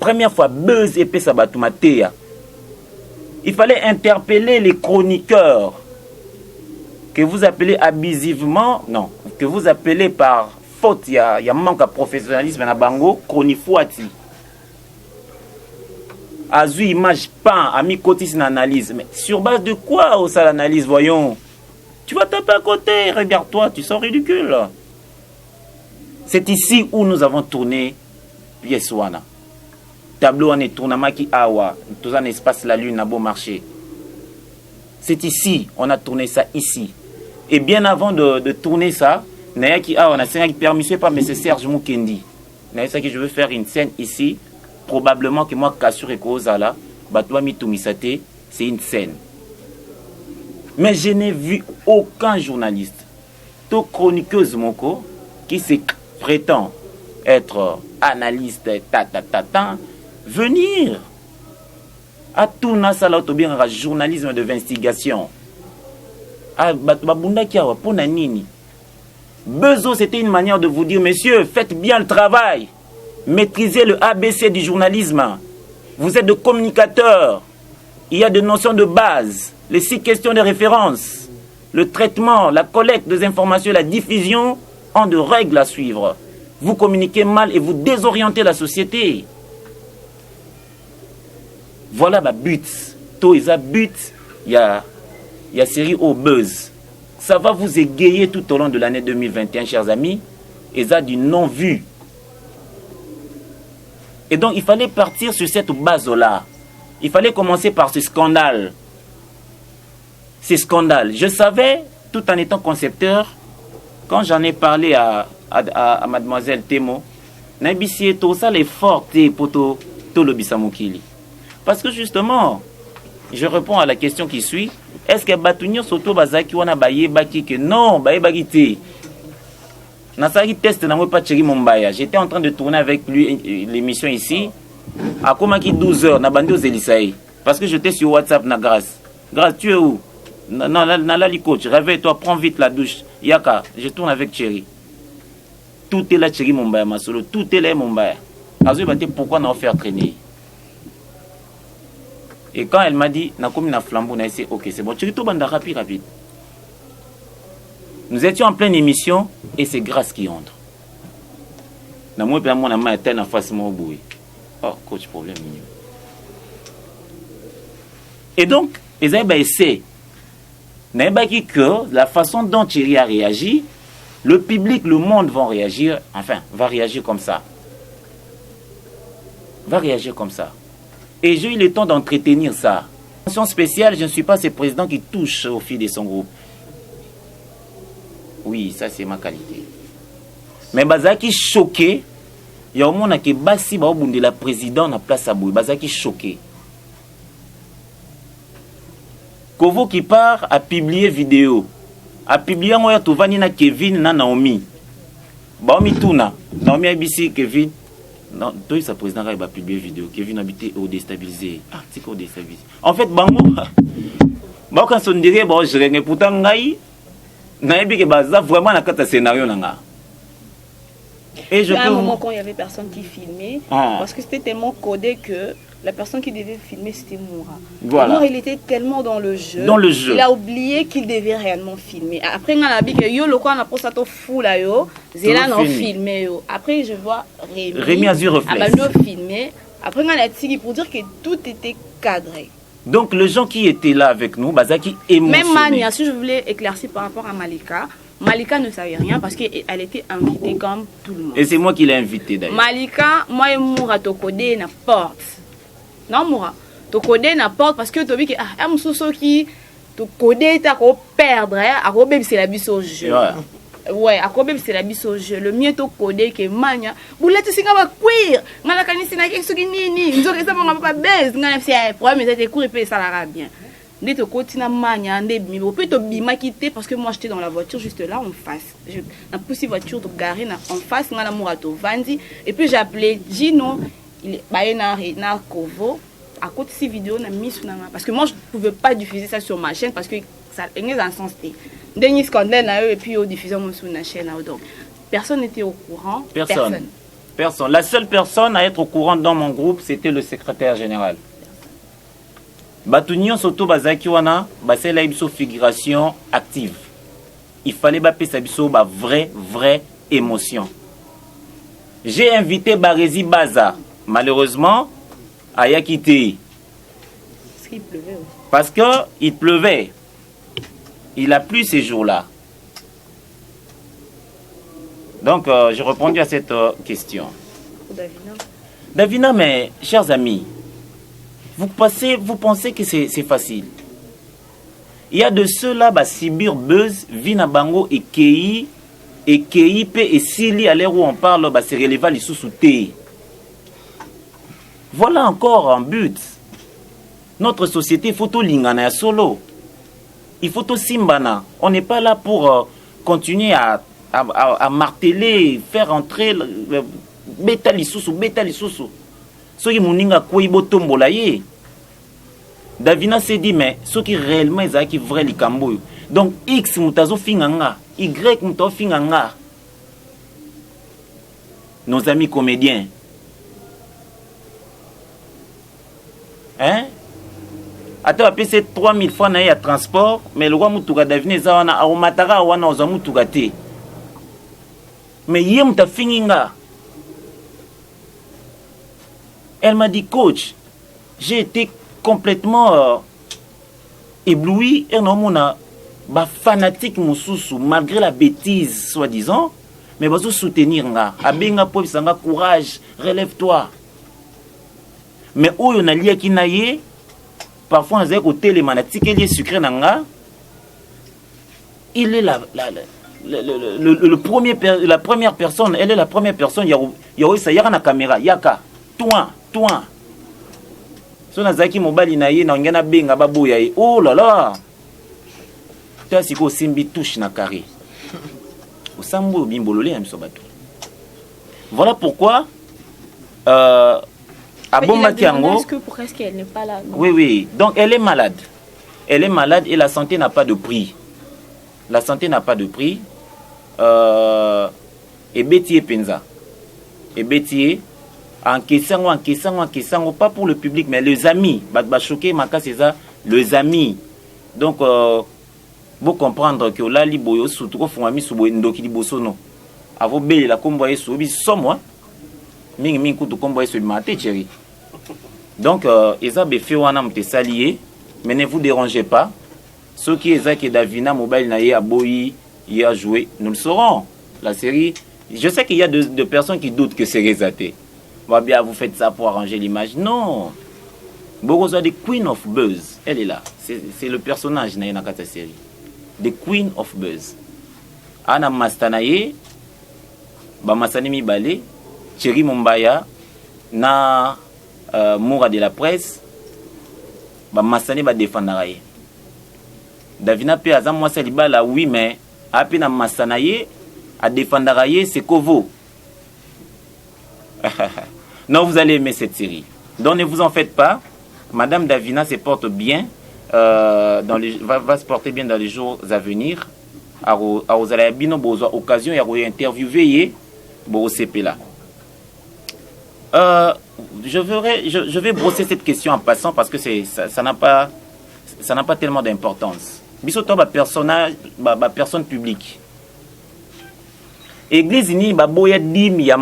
Première fois, buzz épée Sabatumatea. Il fallait interpeller les chroniqueurs que vous appelez abusivement, non, que vous appelez par faute, il y a manque de professionnalisme na bango, chronifuati. Azu image pan, ami cotis une analyse. Mais sur base de quoi au ça l'analyse, voyons? Tu vas taper à côté, regarde-toi, tu sens ridicule. C'est ici où nous avons tourné Pieswana. Tableau en est tournement qui awa, tout un espace la lune a beau marché. C'est ici, on a tourné ça ici. Et bien avant de tourner ça, Naya qui a, on a qui permis pas, mais c'est Serge Moukendi. Naya ça que je veux faire une scène ici, probablement que moi Kassur et Kozala, Batwa Mitumisate, c'est une scène. Mais je n'ai vu aucun journaliste, tout chroniqueuse moko, qui se prétend être analyste, venir à tout nasala bien un journalisme d'investigation. Ah, babunda kiawa pona nini. Bezo, c'était une manière de vous dire, messieurs, faites bien le travail. Maîtrisez le ABC du journalisme. Vous êtes de communicateurs. Il y a des notions de base, les 6 questions de référence, le traitement, la collecte des informations, la diffusion ont de règles à suivre. Vous communiquez mal et vous désorientez la société. Voilà ma but. Tout est à but. Il y a série au buzz. Ça va vous égayer tout au long de l'année 2021, chers amis. Et ça du non-vu. Et donc, il fallait partir sur cette base-là. Il fallait commencer par ce scandale. Ces scandales. Je savais, tout en étant concepteur, quand j'en ai parlé à mademoiselle Temo, Nabisi tout ça les fortes pour tout le bisamokili. Parce que justement, je réponds à la question qui suit. Est-ce que Batunyo Soto Bazaki wana baye baki que non, baye bagité. Nasari test na pas Thierry Mombaya. J'étais en train de tourner avec lui l'émission ici. À Komaki 12h na bandi aux Elisaï. Parce que j'étais sur WhatsApp na grâce. Grâce, tu es où? Non, la coach, réveille-toi, prends vite la douche. Yaka, je tourne avec Thierry. Tout est là Thierry Mombaya ma solo, tout est là Mombaya. Azou bate pourquoi n'a faire traîner? Et quand elle m'a dit, na comme na flambeau, na essayé, ok, c'est bon, tu tout banda rapide. Nous étions en pleine émission et c'est Grâce qui entre. Na moi, mon amant était en face mon boui. Oh, coach, problème mignon. Et donc, ils avaient essayé. N'a pas dit que la façon dont Thierry a réagi, le public, le monde vont réagir, enfin, va réagir comme ça. Va réagir comme ça. Et j'ai eu le temps d'entretenir ça. Mention spéciale, je ne suis pas ce président qui touche au fil de son groupe. Oui, ça c'est ma qualité. Mais Bazaki choqué, il y a au monde qui basi ba de la présidente na place à Boui. Bazaki choqué. Kovo qui part a publié vidéo. A publié moi to vani na Kevin na Naomi. Baomi tuna. Naomi ABC Kevin. Non, toi, sa président va publier vidéo. Kevin habité au déstabilisé. Ah, c'est quoi déstabilisé? En fait, bango, Bon, quand on dirait, bon, je regarde pourtant, naïbi que baza vraiment na kata scénario nanga. Et je Il y a peux... un moment quand il y avait personne qui filmait, parce que c'était tellement codé que la personne qui devait filmer, c'était Moura. Voilà. Moura, il était tellement dans le jeu. Dans le jeu. Il a oublié qu'il devait réellement filmer. Après, on a dit que yo, le quoi, on a posé ça fou là, yo. Zélan a filmé, yo. Après, je vois Rémi. Rémi a vu reflex. Filmé. Après, on a dit pour dire que tout était cadré. Donc, les gens qui étaient là avec nous, Bazaki émotionnés. Même Mania, si je voulais éclaircir par rapport à Malika, Malika ne savait rien parce qu'elle était invitée comme tout le monde. Et c'est moi qui l'ai invitée d'ailleurs. Malika, moi et Moura, Tokode na porte. Non, Moura, Tokode na porte parce que tu as vu que ah, Moussou qui Tokode ta ko perdre, à ko c'est la bise au jeu. Ouais, à ko c'est la bise au jeu. Le mieux Tokode que Mania, boulette singa ba queer. Ngala kanisi na quelque chose nini, nzoka ça pas pas base, ngala c'est problème mais ça te court et puis ça la bien. Dès que continue à manier, mais au plus de bima quitter parce que moi j'étais dans la voiture juste là en face. Je n'a poussé voiture de garer en face, on a l'amour à tout vandi et puis j'ai appelé Gino, il est na Kovo à côté de ces vidéos na mis parce que moi je pouvais pas diffuser ça sur ma chaîne parce que ça est en sens té. Dernier scandale là et puis au diffusion sur ma chaîne donc personne n'était au courant. Personne. La seule personne à être au courant dans mon groupe, c'était le secrétaire général. Batunion surtout bazaki wana basé la figuration active. Il fallait bapé sabiso ba vraie émotion. J'ai invité Barési Baza. Malheureusement, Aya quitté. Parce que il pleuvait. Il a plu ces jours-là. Donc j'ai répondu à cette question. Davina, mais chers amis, vous pensez que c'est facile. Il y a de ceux-là, bah, Sibir, Buzz, Vina Bango et KI, et Sili, à l'heure où on parle, bah, c'est relevant les sous-soutés. Voilà encore un but. Notre société, il faut tout lingana solo. Il faut tout simbana. On n'est pas là pour continuer à marteler, faire entrer bêta les sous-sous. Ceux qui m'ont quoi tombola ye. Davina s'est dit mais ceux qui réellement ils qui vrai les cambo. Donc X mutazo finganga, Y mutazo finganga. Nos amis comédiens. Hein? Ata apé c'est 3000 fois na ya transport mais le roi mutuga Davina za wana au matara wana oza mutuga te. Mais yé muta finginga. Elle m'a dit, coach, j'ai été complètement ébloui. Et non, on a fanatique, malgré la bêtise, soi-disant. Mais je vais soutenir. Abenga pop, sanga courage, relève-toi. Mais où on a lié qui naïe, parfois on a côté les manatiques qui est sucré nanga. Il est la première personne. Elle est la première personne. Il y a une caméra. Yaka, toi. So nazaki mobali na ye na ngena benga baboya ye. Oh là là. Ta siko simbi touche na carré. Osambo bimbololé am sobato. Voilà pourquoi Abomba Kiango. Est-ce qu'elle n'est pas là? Non. Oui. Donc elle est malade. Elle est malade et la santé n'a pas de prix. La santé n'a pas de prix. Et Bétier Penza. Et Bétier en question, pas pour le public, mais les amis. Choqué, c'est ça, les amis. Donc, vous comprendre que là, les boyos, surtout, font ami sous Ndoki Bosono. À vos belles, la comboyer sous moi. Ming coup de comboyer sur le matin, chérie. Donc, ils ont fait un peu salier, mais ne vous dérangez pas. Ceux qui ont que Davina, mobile, naïe, a boyi, y a joué, nous le saurons. La série, je sais qu'il y a de personnes qui doutent que c'est résaté. Bien, vous faites ça pour arranger l'image. Non. Bogoza, the Queen of Buzz. Elle est là. C'est le personnage dans la série. The Queen of Buzz. Anna Mastanaye, Masani Mibale, Thierry Mombaya, na Moura de la presse, Masani va défendre. Davina P. Azam moi c'est libala oui mais après na Masanaye à défendre c'est Kovo. Non, vous allez aimer cette série. Donc ne vous en faites pas. Madame Davina se porte bien. va se porter bien dans les jours à venir. À Ozalabino, besoin occasion, il y a interviewé au CP là. Je vais brosser cette question en passant parce que ça n'a pas tellement d'importance. Bisoto ba personnage, ba personne publique. Église ni ba boya dim ya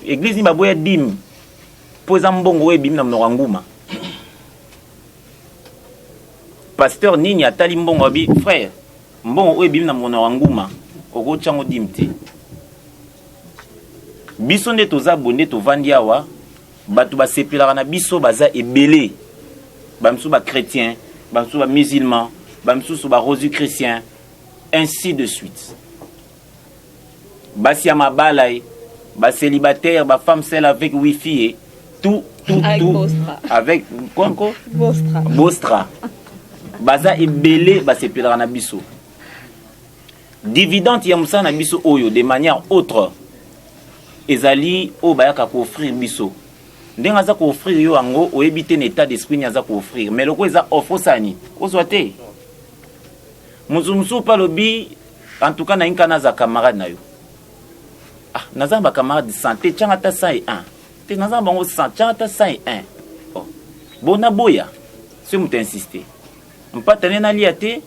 église ni ba boya dim. Poza mbongo e bim na mnonguma. Pasteur nini atali mbongo bi frère. Mbongo e bim na mnonguma. Oko chango dimti. Biso nde toza bonde tovandi awa batu ba sepelaka na biso baza ebele. Bamsu ba chrétien, bamsu ba musulman, bamsu ba rosu chrétien, ainsi de suite. Basi ya mabalai, ba célibataire, ba femme seule avec wifi, tout avec Bostra. Avec quoi encore? Bostra. Baza ebele ba sepelaka na biso. Dividende ya musa na biso oyo de manière autre. Ezali o bayaka ko offrir biso. Ndenga za ko offrir yo ango o ebite na état d'esprit nya za ko offrir. Mais loko eza offre sani. O souhaité. Muzumsu palobi en tout cas na inkana za camarade na yo. Ah, naza ba camarade de santé tchanga ta 101. Te naza bango 100 tchanga ta 101. Oh. Bona boya. Si vous insistez. Mpatane na liate.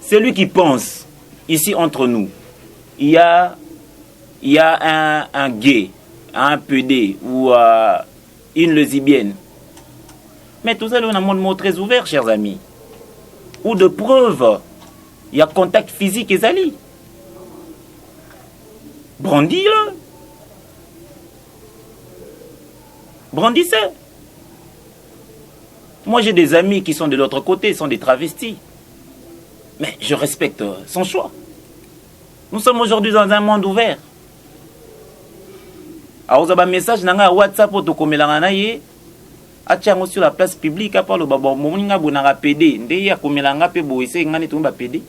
Celui qui pense ici entre nous, il y a un gay, un PD ou une lesbienne. Mais tout ça, on a un monde très ouvert, chers amis. Ou de preuves, il y a contact physique et zali. Brandis-le. Brandissez. Moi, j'ai des amis qui sont de l'autre côté, sont des travestis. Mais je respecte son choix. Nous sommes aujourd'hui dans un monde ouvert. Alors, vous avez un message dans WhatsApp pour te ye. Atiango sur la place publique à part le babo moninga bonanga PD. Ndeye akomelanga pe boise ngani tumba PD.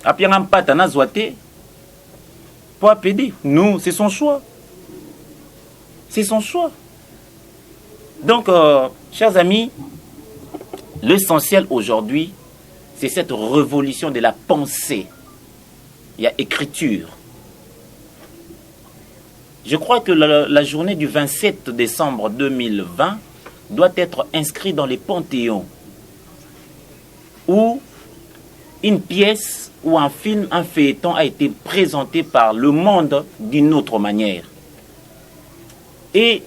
Apianga mpata na zoate. Pour PD. Nous, c'est son choix. C'est son choix. Donc, chers amis, l'essentiel aujourd'hui, c'est cette révolution de la pensée. Il y a écriture. Je crois que la journée du 27 décembre 2020 doit être inscrite dans les panthéons où une pièce ou un film, un feuilleton a été présenté par le monde d'une autre manière. Et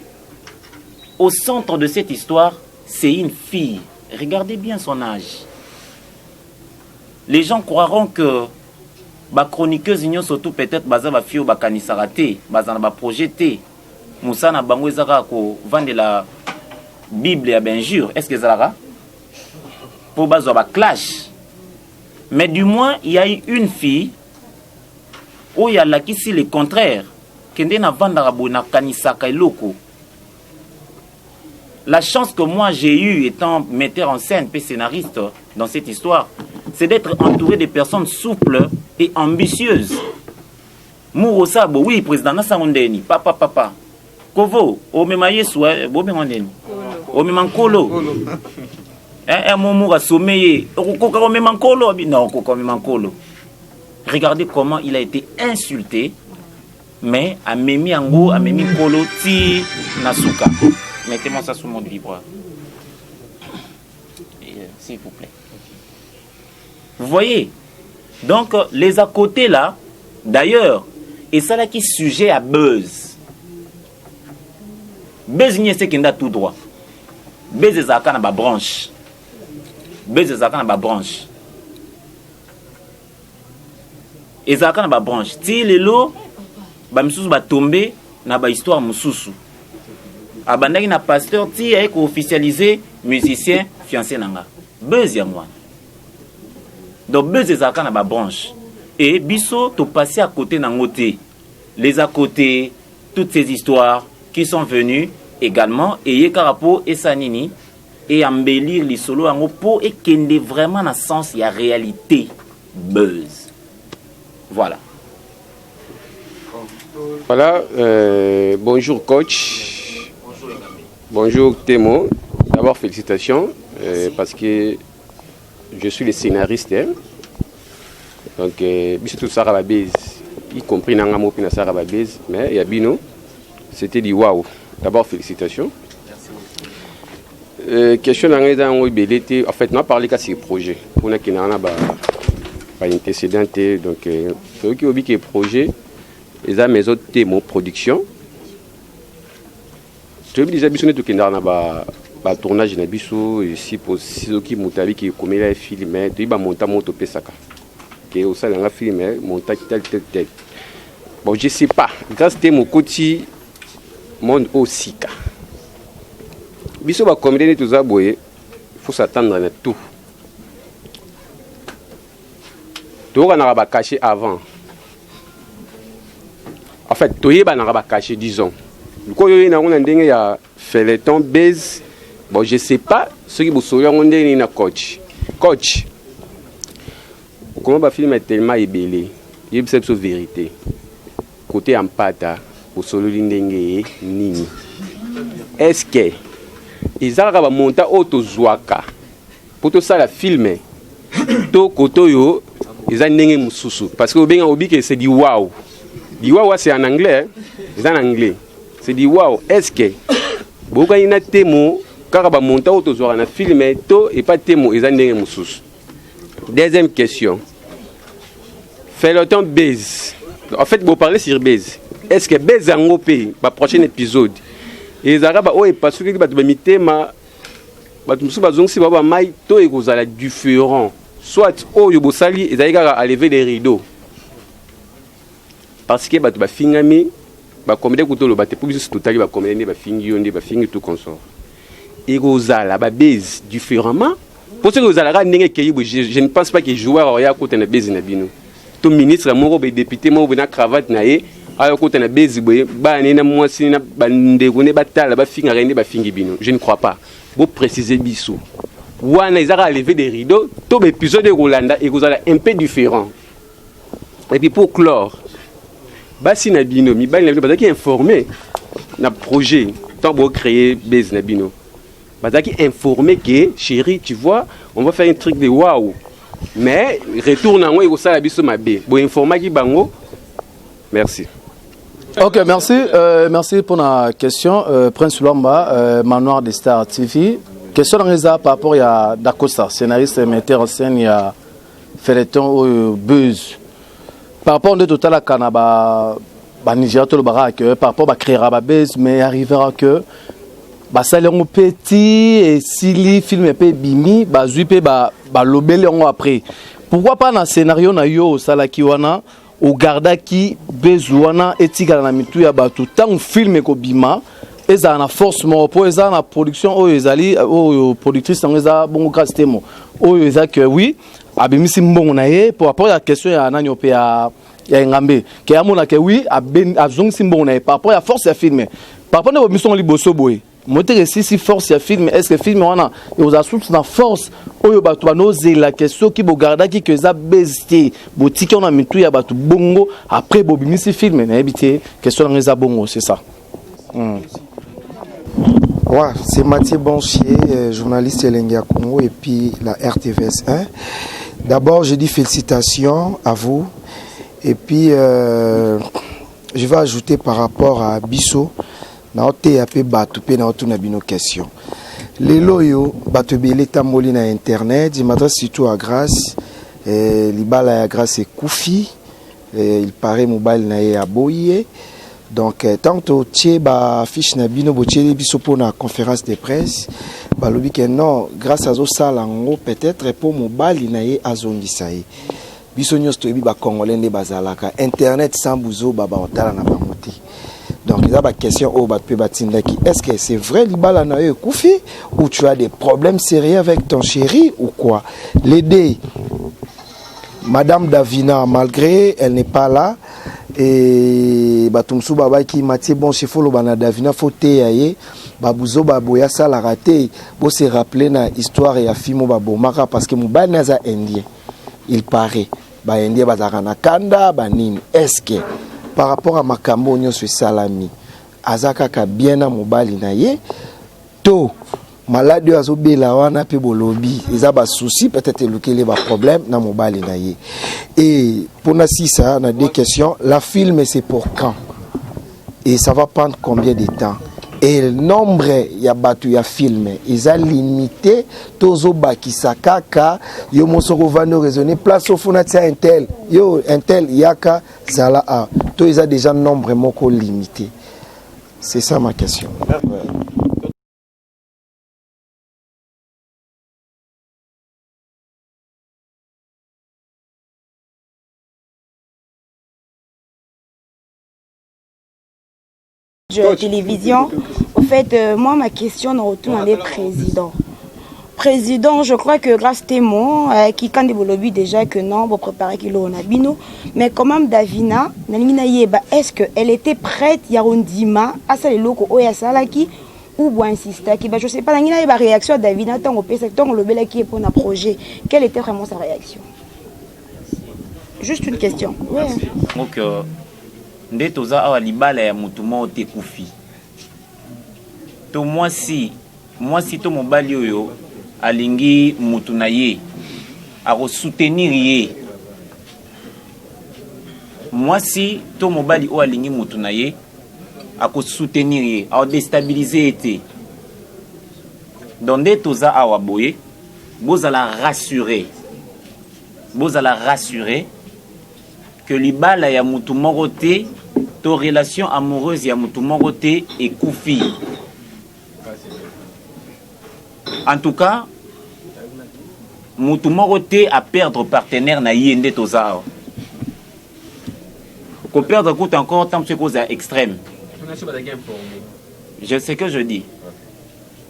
au centre de cette histoire, c'est une fille. Regardez bien son âge. Les gens croiront que ba chroniqueuse union surtout peut-être baza ba fille ba kanisarate, baza ba projeté. Moussa na bango ezaka ko vendre la Bible et benjure. Est-ce que zalaka pour bazo ba clash. Mais du moins, il y a eu une fille où il y a là qui si le contraire, kende na vendre na kanisaka eloko. La chance que moi j'ai eue étant metteur en scène et scénariste dans cette histoire, c'est d'être entouré de personnes souples et ambitieuses. Mourosabo, oui, président Nassangondeni, papa. Kovo, Omema Yeswa, Bobemandeni. Omemankolo. Un moment à sommeiller. Omemankolo. Non, Omemankolo. Regardez comment il a été insulté, mais à Memi Ango, à Memi Kolo, Ti Nasuka. Mettez-moi ça sous mon vibreur. S'il vous plaît. Vous voyez? Donc, les à côté là, d'ailleurs, et ça là qui est sujet à buzz. Buzz n'y est ce qui n'a tout droit. Buzz est à la branche. Buzz est à la branche. Et ça à la branche. Si les lots, Bamsous va tomber dans la histoire Moussous. Abandaki na pasteur ti avec officialisé musicien fiancé nanga. Buzz ya moi. Donc buzz ezaka na ba branche et biso to passer à côté nangote. Les à côté, toutes ces histoires qui sont venues également et yekarapo et sanini et embellir les solos en po et kende vraiment na sens il y a réalité buzz. Voilà. Voilà, bonjour coach. Bonjour Thémo. D'abord félicitations parce que je suis le scénariste. Hein. Donc, tout ça va base, y compris Nangamo Pina Sarah base, mais Yabino, c'était du waouh. D'abord félicitations. Question d'anglais en fait, on a parlé de ces projets. On a qui n'a pas antécédent, donc ceux qui ont vu que projet, ils ont mes autres Thémo production. Tu as déjà vu que tu as tournage na biso ici pour ceux qui montaient qui commet les films, tu vas monter mon topé saka. Que au sein d'un film montage tel. Bon, je sais pas. Grâce à mon côté monde aussi ka. Biso ba comédie tout ça boye, faut s'attendre à tout. Tu on va cacher avant. En fait, tu on va cacher disons. Quand il y a un feuilleton base, bon, je ne sais pas ce qui vous saurait on est un coach. Coach, comment le film est tellement ébélé, il y a cette vérité. Côté empata, au solo l'indenge nini. Est-ce que ils arrivent à monter auto zoaka pour tout ça la filmer? To koto yo, ils ont n'engé mususu parce que bien obi que c'est du wow. Du wow c'est en anglais, c'est en anglais. C'est dit waouh, est-ce que beaucoup y a des mots car ba monter auto zoaka na filmer to et pas des mots ils ont n'engé mususu. Deuxième question. Fais le temps base. En fait, vous parlez sur base. Est-ce que base en opé, le prochain épisode, et les Arabes, oh, parce que les Batoumitema, Batoumisou, si Baba Maï, to et vous allez différent. Soit, oh, Yobosali, ils allaient à lever les rideaux. Parce que Batouba Fingami, Bakomede Kouto, le Baté, pour que ce soit total, Bakomede, Bafingi, tout consort. Et vous allez à base différemment. Pour ce que vous allez je ne pense pas que les joueurs auraient à côté de base Nabino. Tout ministre, mon député, mon cravate, alors côté na base ba na moi si na bande ko ne batala ba finga rende ba fingi bino, je ne crois pas. Vous précisez bisou wana ils ont levé des rideaux, tout épisode de Rolanda et vous allez un peu différent. Et puis pour clore ba si na bino mi ba na qui informé na projet tant pour créer base na bino ba qui informé que chérie tu vois on va faire un truc de waouh mais retourne en haut et ça la biso mabe bo informer qui bango. Merci. Ok, merci. Merci pour la question. Prince Lomba, Manoir de Star TV. Question par rapport à Dacosta, scénariste et metteur en scène, il y a Feuilleton Buzz. Par rapport à total à Canaba, Nigeria, tout le barak, par rapport à créer un buzz, mais arrivera que ça les petit et si les films peu bimi, zuipe lobele après. Pourquoi pas dans le scénario na yo salakiwana? Au garda qui besoin éthique na mitu ya batu tant film ko bima eza na force mo po eza na production o ezali o productrice eza bon grâce temo o eza que oui abimisi mbongo na ye pour rapport à la question ya nani pe ya ngambe ke amona que oui azongisi mbongo na ye par rapport à force ya film par rapport à mission liboso boy moteur si force ya film est-ce que film wana et aux assoutes na force oyo batu banoze la question qui bo garda qui que za besté botiki on a mitu ya batu bongo après bobimisi film na habité question na za bongo c'est ça. Ouais, c'est Mathieu Bonchier, journaliste Elengia Congo et puis la RTVS 1. D'abord, je dis félicitations à vous et puis je vais ajouter par rapport à Bisso. Na ote apé batu pe na otu na bino question. Lelo yo batu belé tamoli na internet, je m'adresse surtout à Grâce. Libala ya Grâce et Koufi. Il paraît mobile na ye aboye. Donc tant que tie ba fiche na bino botié biso pour na conférence de presse, ba lobi que non, grâce à zo sala ngo peut-être pour mobile na ye azongisa ye. Biso nyos to bi ba congolais ne bazalaka internet sans buzo baba otala na bamoté. Donc, il y a une question est-ce que c'est vrai Libala na yo Koufi ou tu as des problèmes sérieux avec ton chéri ou quoi? L'aider, Madame Davina, malgré elle n'est pas là, et Batumsu Baba qui m'a dit bon, c'est faux, Davina, faut te Babouzo Baboya, ça l'a raté. Pour se rappeler na histoire et à Fimo Babomaka parce que Mouba Naza Indien, il paraît. Ba Indien Bazarana Kanda, Banin, est-ce que par rapport à Makambo Nyo sur Salami, Azaka ka bien à Mobali na ye, to malade oyo azobela wana mpe bolobi eza souci peut-être elukeli problème na mobali na ye. Et pour Nassisa, on a deux questions. La film, c'est pour quand? Et ça va prendre combien de temps? Et le nombre ya batu ya film, ils ont limité tozo bakisa kaka yo mosoko vano raisonner place au fonati intel yo intel yaka zala a to ils ont déjà nombre moko limité. C'est ça ma question. Télévision. Au fait, moi, ma question on retourne à les présidents. Président, je crois que grâce à Témo, qui quand il lobby déjà que non, vous préparez qu'il a bino, mais quand même Davina, est-ce qu'elle était prête, Yarondima, à ça les locaux, ou à Salaki, ou bien insister, qui je sais pas, il y a une réaction à Davina, tant au PC, tant au lobby qui est pour un projet. Quelle était vraiment sa réaction? Juste une question. Ouais. Donc, nde toza awa libala ya mutu mo te kufi to mwasi to mobali oyo alingi mutu na ye ako soutenir ye mwasi to mobali oyo alingi mutu na ye ako soutenir ye ako déstabiliser ete donc nde toza awa boye bozala rassurer que libala ya mutu moko te to relation amoureuse ya mutu moko te ekufi. En tout cas, mutu moko te a perdre partenaire na ye nde toza. Ko perdre coûte encore tant que cause extrême. Je sais que je dis.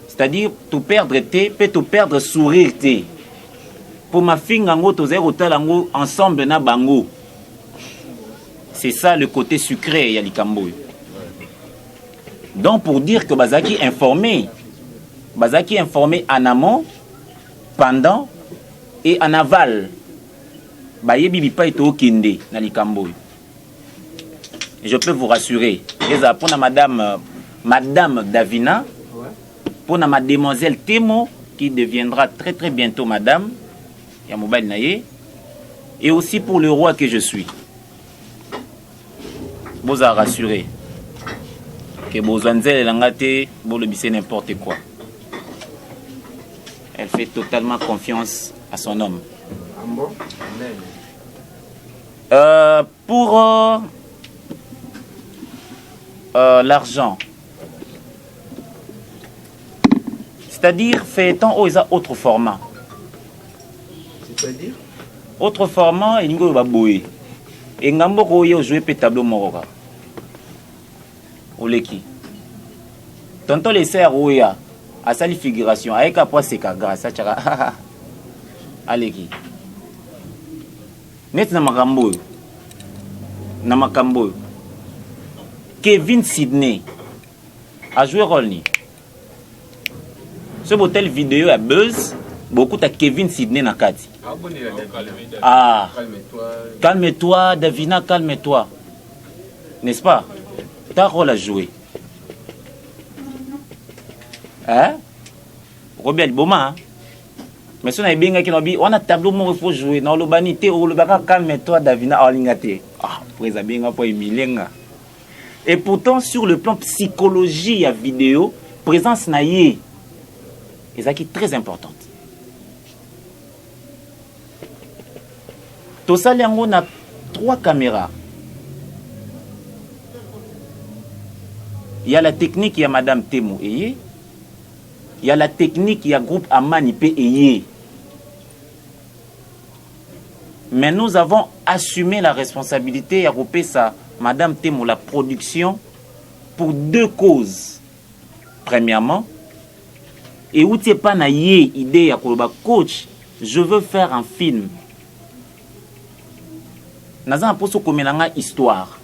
C'est-à-dire tout perdre te peut tout perdre sourire te. Pour ma fille ngo toza rotalango ensemble na bango. C'est ça le côté sucré, Yalikambo. Donc, pour dire que Bazaki informé en amont, pendant et en aval. Baye bibi pa ito kinde na Likambo. Je peux vous rassurer. Pour madame Davina, pour mademoiselle Témo, qui deviendra très très bientôt madame, Yamobal Naye, et aussi pour le roi que je suis. Vous a rassuré que Bozanzel Langate, vous le bissez n'importe quoi. Elle fait totalement confiance à son homme. Pour l'argent, c'est-à-dire fait-on autre format. C'est-à-dire autre format, il y a boué. Et ngambo ko yo jouer pe tableau moroka. Oleki. Tonton les serres oya a sali figuration avec après c'est grâce à chaka. Aleki. Net na makambo. Kevin Sydney a joué rôle ni. Ce botel vidéo a buzz beaucoup à Kevin Sydney na kati. Ah, calme-toi, Davina, calme-toi. N'est-ce pas? Ta rôle à jouer. Hein? Robert Boma. Mais si on a bien qui on a tableau mon il faut jouer. Non, le banité ou le baka calme-toi, Davina, Olingate. Ah, présent bien pour Emilenga. Et pourtant, sur le plan psychologie, il y a vidéo, présence naïe. Et ça qui est très importante. Tout ça, on a 3 caméras. Il y a la technique, il y a Madame Témo Eye. Il y a la technique, il y a groupe Amanipé Eye. Mais nous avons assumé la responsabilité à couper ça, Madame Témo, la production, pour 2 causes. Premièrement, et où tu n'es pas naïe idée à coach, je veux faire un film. Naza poso komelanga histoire.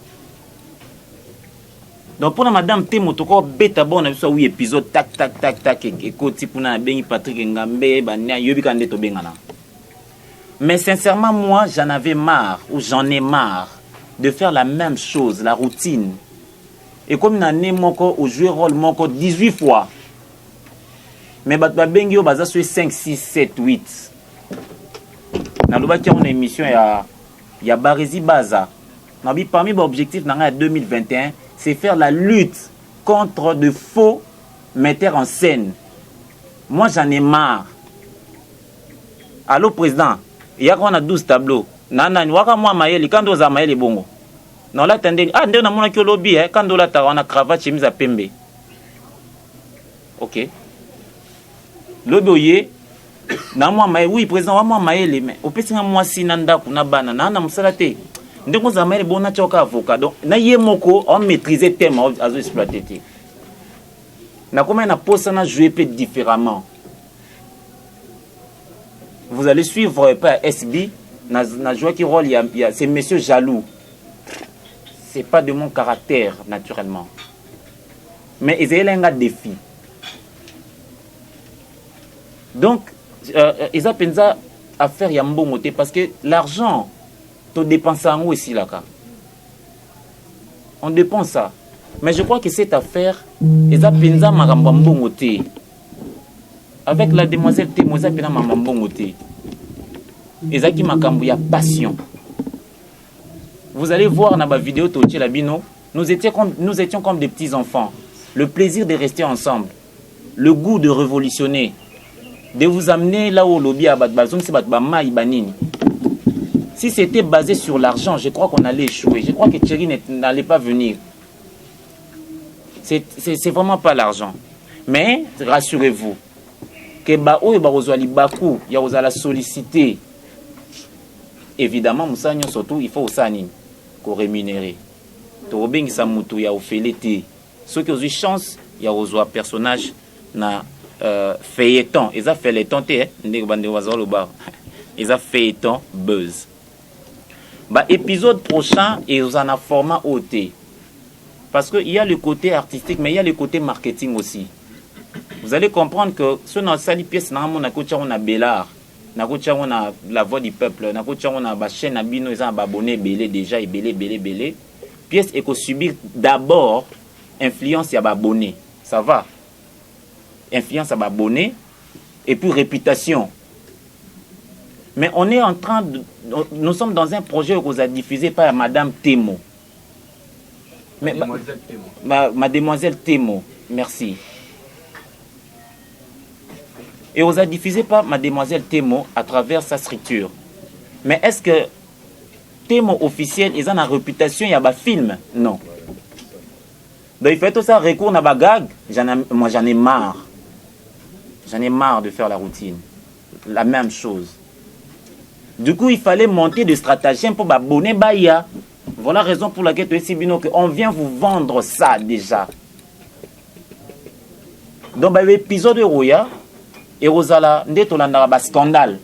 Donc pour madame Témo toko beta bon na so oui épisode tac et koti puna bengi Patrick Ngambe banya yobi kande to bengana. Mais sincèrement moi j'en avais marre ou j'en ai marre de faire la même chose, la routine. Et comme na né moko ou jouer rôle moko 18 fois. mais babengi yo baza sur 5 6 7 8 nalobaki on émission ya Barezi Baza nabi parmi les objectifs dans 2021 c'est faire la lutte contre de faux metteurs en scène. Moi j'en ai marre. Allô président, il y a 12 tableaux. Nana ni waka moi mayeli quand oza mayeli bongo. Non là tendez nde na mona ki lobby quand on la ta wana cravate chemise à pembe. OK. Loboye na moi mayeli oui président wa moi mayeli mais opesi nga moi sinanda kuna bana na musala te. Ndeko za mayeli bona choka avocat donc na ye moko on maîtriser thème azo exploiter te. Na comment na posa na jouer peut différemment. Vous allez suivre par SB na jouer qui rôle il y a ces messieurs jaloux. C'est pas de mon caractère naturellement. Mais ils ont un défi. Donc ils ont pensé à faire yambongo parce que l'argent tu dépenses en haut ici là. On dépense ça. Mais je crois que cette affaire ils ont pensé à mambongo te. Avec la demoiselle Temo ils ont pensé à mambongo te. Ils ont qui makambu ya passion. Vous allez voir dans ma vidéo Tochi Labino, nous étions comme des petits enfants. Le plaisir de rester ensemble, le goût de révolutionner, de vous amener là où lobby à Batbazoum, c'est Batbama Ibanini. Si c'était basé sur l'argent, je crois qu'on allait échouer. Je crois que Thierry n'allait pas venir. C'est vraiment pas l'argent. Mais rassurez-vous, que Bao et Barozali Bakou, il y a la solliciter. Évidemment, Moussanyo surtout, il faut aussi qu'on rémunérer. Torobeng Samutu, il y a Ophélété. Ceux qui ont eu chance, il y a un personnage na feuilleton. Ils ont feuilleton, ils ont feuilleton buzz. Bah, épisode prochain, ils ont un format OT. Parce qu'il y a le côté artistique, mais il y a le côté marketing aussi. Vous allez comprendre que ce dans cette pièce, on a Bellard. On a la voix du peuple, on a la chaîne Abino, ils ont abonné belé déjà et belé. Pièce et qu'on subir d'abord influence y a abonné. Ça va. Influence à abonné et puis réputation. Mais on est en train de. Nous sommes dans un projet que vous a diffusé par Madame Temo. Mais, Mademoiselle Temo, merci. Et on a diffusé par Mademoiselle Temo à travers sa structure. Mais est-ce que Temo officiel, ils ont une réputation, il y a un film? Non. Donc il fait tout ça, recours à la gag. Moi j'en ai marre. J'en ai marre de faire la routine. La même chose. Du coup, il fallait monter des stratagèmes pour abonner Baya. Voilà la raison pour laquelle tu es si bien qu'on vient vous vendre ça déjà. Donc, l'épisode de Roya, et Rosala, nde tolandara ba scandale.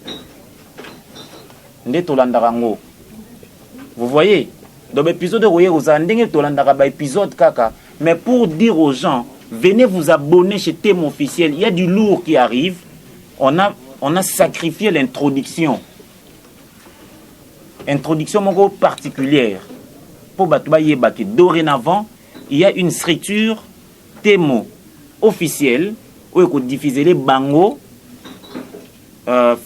Nde tolandara ngo. Vous voyez? Dans l'épisode de Roya, Rosala, nde tolandara ba épisode kaka. Mais pour dire aux gens, venez vous abonner chez Temo officiel. Il y a du lourd qui arrive. On a sacrifié l'introduction. Introduction mongo particulière. Pour batoubaye baki. Dorénavant, il y a une structure Temo officielle où il faut diffuser les bangos.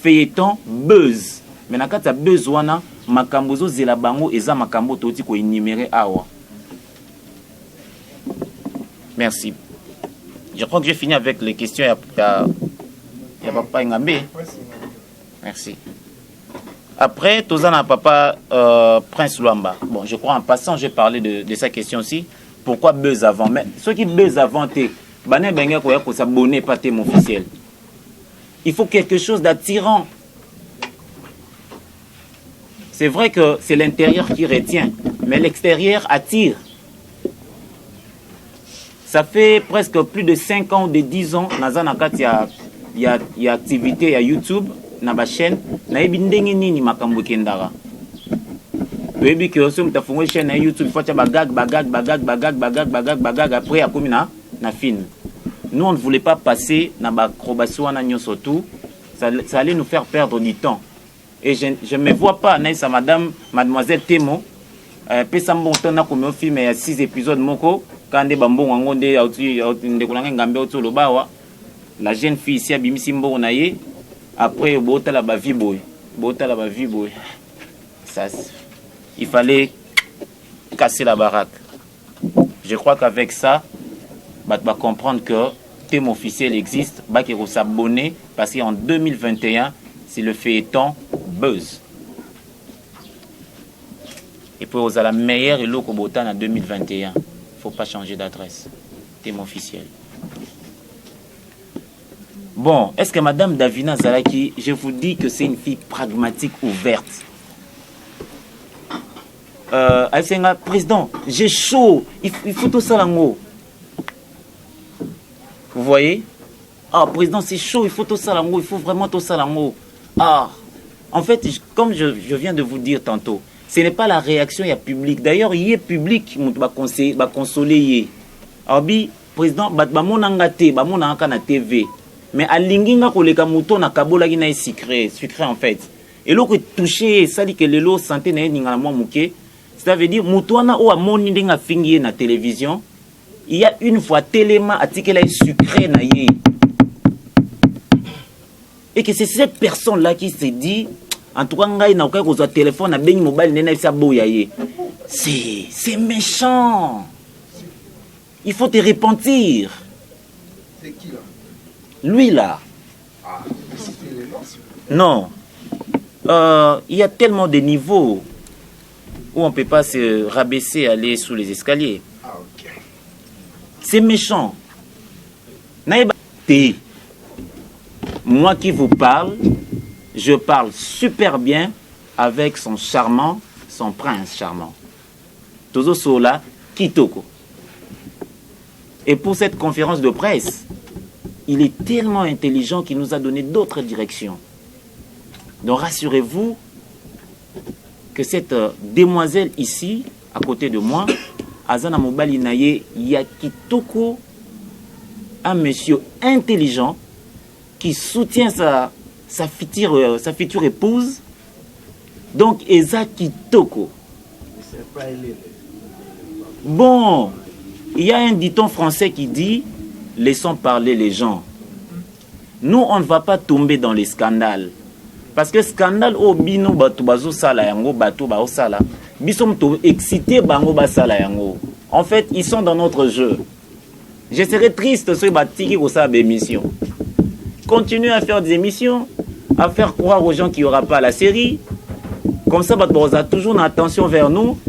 Feuilleton buzz. Mais na kata buzz wana makambozo zela bango eza makambo toti ko énumérer awa. Merci. Je crois que j'ai fini avec les questions. Il y a Papa Ngambé. Merci. Après, Tozana Papa Prince Luamba. Bon, je crois en passant, j'ai parlé de sa question aussi. Pourquoi buzz avant? Mais ceux qui buzz avant, pour s'abonner, pas thème officiel. Il faut quelque chose d'attirant. C'est vrai que c'est l'intérieur qui retient, mais l'extérieur attire. Ça fait presque plus de 5 ans ou de 10 ans, il y a activité à YouTube, dans ma chaîne, na ebindenge nini makambo kendara. Webi que si tu fais une chaîne à YouTube, il faut que tu bagag après à comme na film. Nous on ne voulait pas passer dans l'acrobatie na surtout, ça allait nous faire perdre du temps. Et je ne me vois pas naïsa mademoiselle Temo pesa mbongo na comme film il y a 6 épisodes moko quand des bambons ngonde auti ndekolanga ngambe auti lobawa la jeune fille ici à Bimisimbo Naye, après Bota la Baviboy. Ça, il fallait casser la baraque. Je crois qu'avec ça, on va comprendre que thème officiel existe, il faut s'abonner parce qu'en 2021, c'est le feuilleton Buzz. Et puis, vous avez la meilleure et l'eau en 2021. Il ne faut pas changer d'adresse. Thème officiel. Bon, est-ce que Madame Davina Zalaki, je vous dis que c'est une fille pragmatique, ouverte. Elle dit, président, j'ai chaud, il faut tout ça là-haut. Vous voyez? Ah, président, c'est chaud, il faut tout ça là-haut, il faut vraiment tout ça là-haut. Ah, en fait, comme je viens de vous dire tantôt, ce n'est pas la réaction, il y a public. D'ailleurs, il y a public, il va consoler. Alors, président, il y a na TV. Mais à l'inginga koleka mouton na kabola gina sucré en fait. Et l'eau que touché, ça dit que le lot santé na ninga moi mouké. Ça veut dire moutouana ou amoni ndenga fingi na télévision. Il y a une fois tellement article sucré na yé. Et que c'est cette personne là qui se dit en tout cas ngai na ko ko téléphone na bengi mobile nena isa boya yé. C'est méchant. Il faut te repentir. C'est qui là? Lui là. Non. Il y a tellement de niveaux où on ne peut pas se rabaisser, aller sous les escaliers. Ah, ok. C'est méchant. Moi qui vous parle, je parle super bien avec son charmant, son prince charmant. Tozo Sola Kitoko. Et pour cette conférence de presse, il est tellement intelligent qu'il nous a donné d'autres directions. Donc rassurez-vous que cette demoiselle ici, à côté de moi, Azana Mobali Naye Yakitoko, un monsieur intelligent qui soutient sa future épouse. Donc Eza Kitoko. Bon, il y a un dicton français qui dit laissons parler les gens. Nous, on ne va pas tomber dans les scandales. Parce que scandale, au bino, bato bazo sala yango, bato bao sala. Bisom to excité, bango ba sala yango. En fait, ils sont dans notre jeu. Je serais triste sur batiki au sa émission. Continuez à faire des émissions, à faire croire aux gens qu'il n'y aura pas la série. Comme ça, bato a toujours une attention vers nous.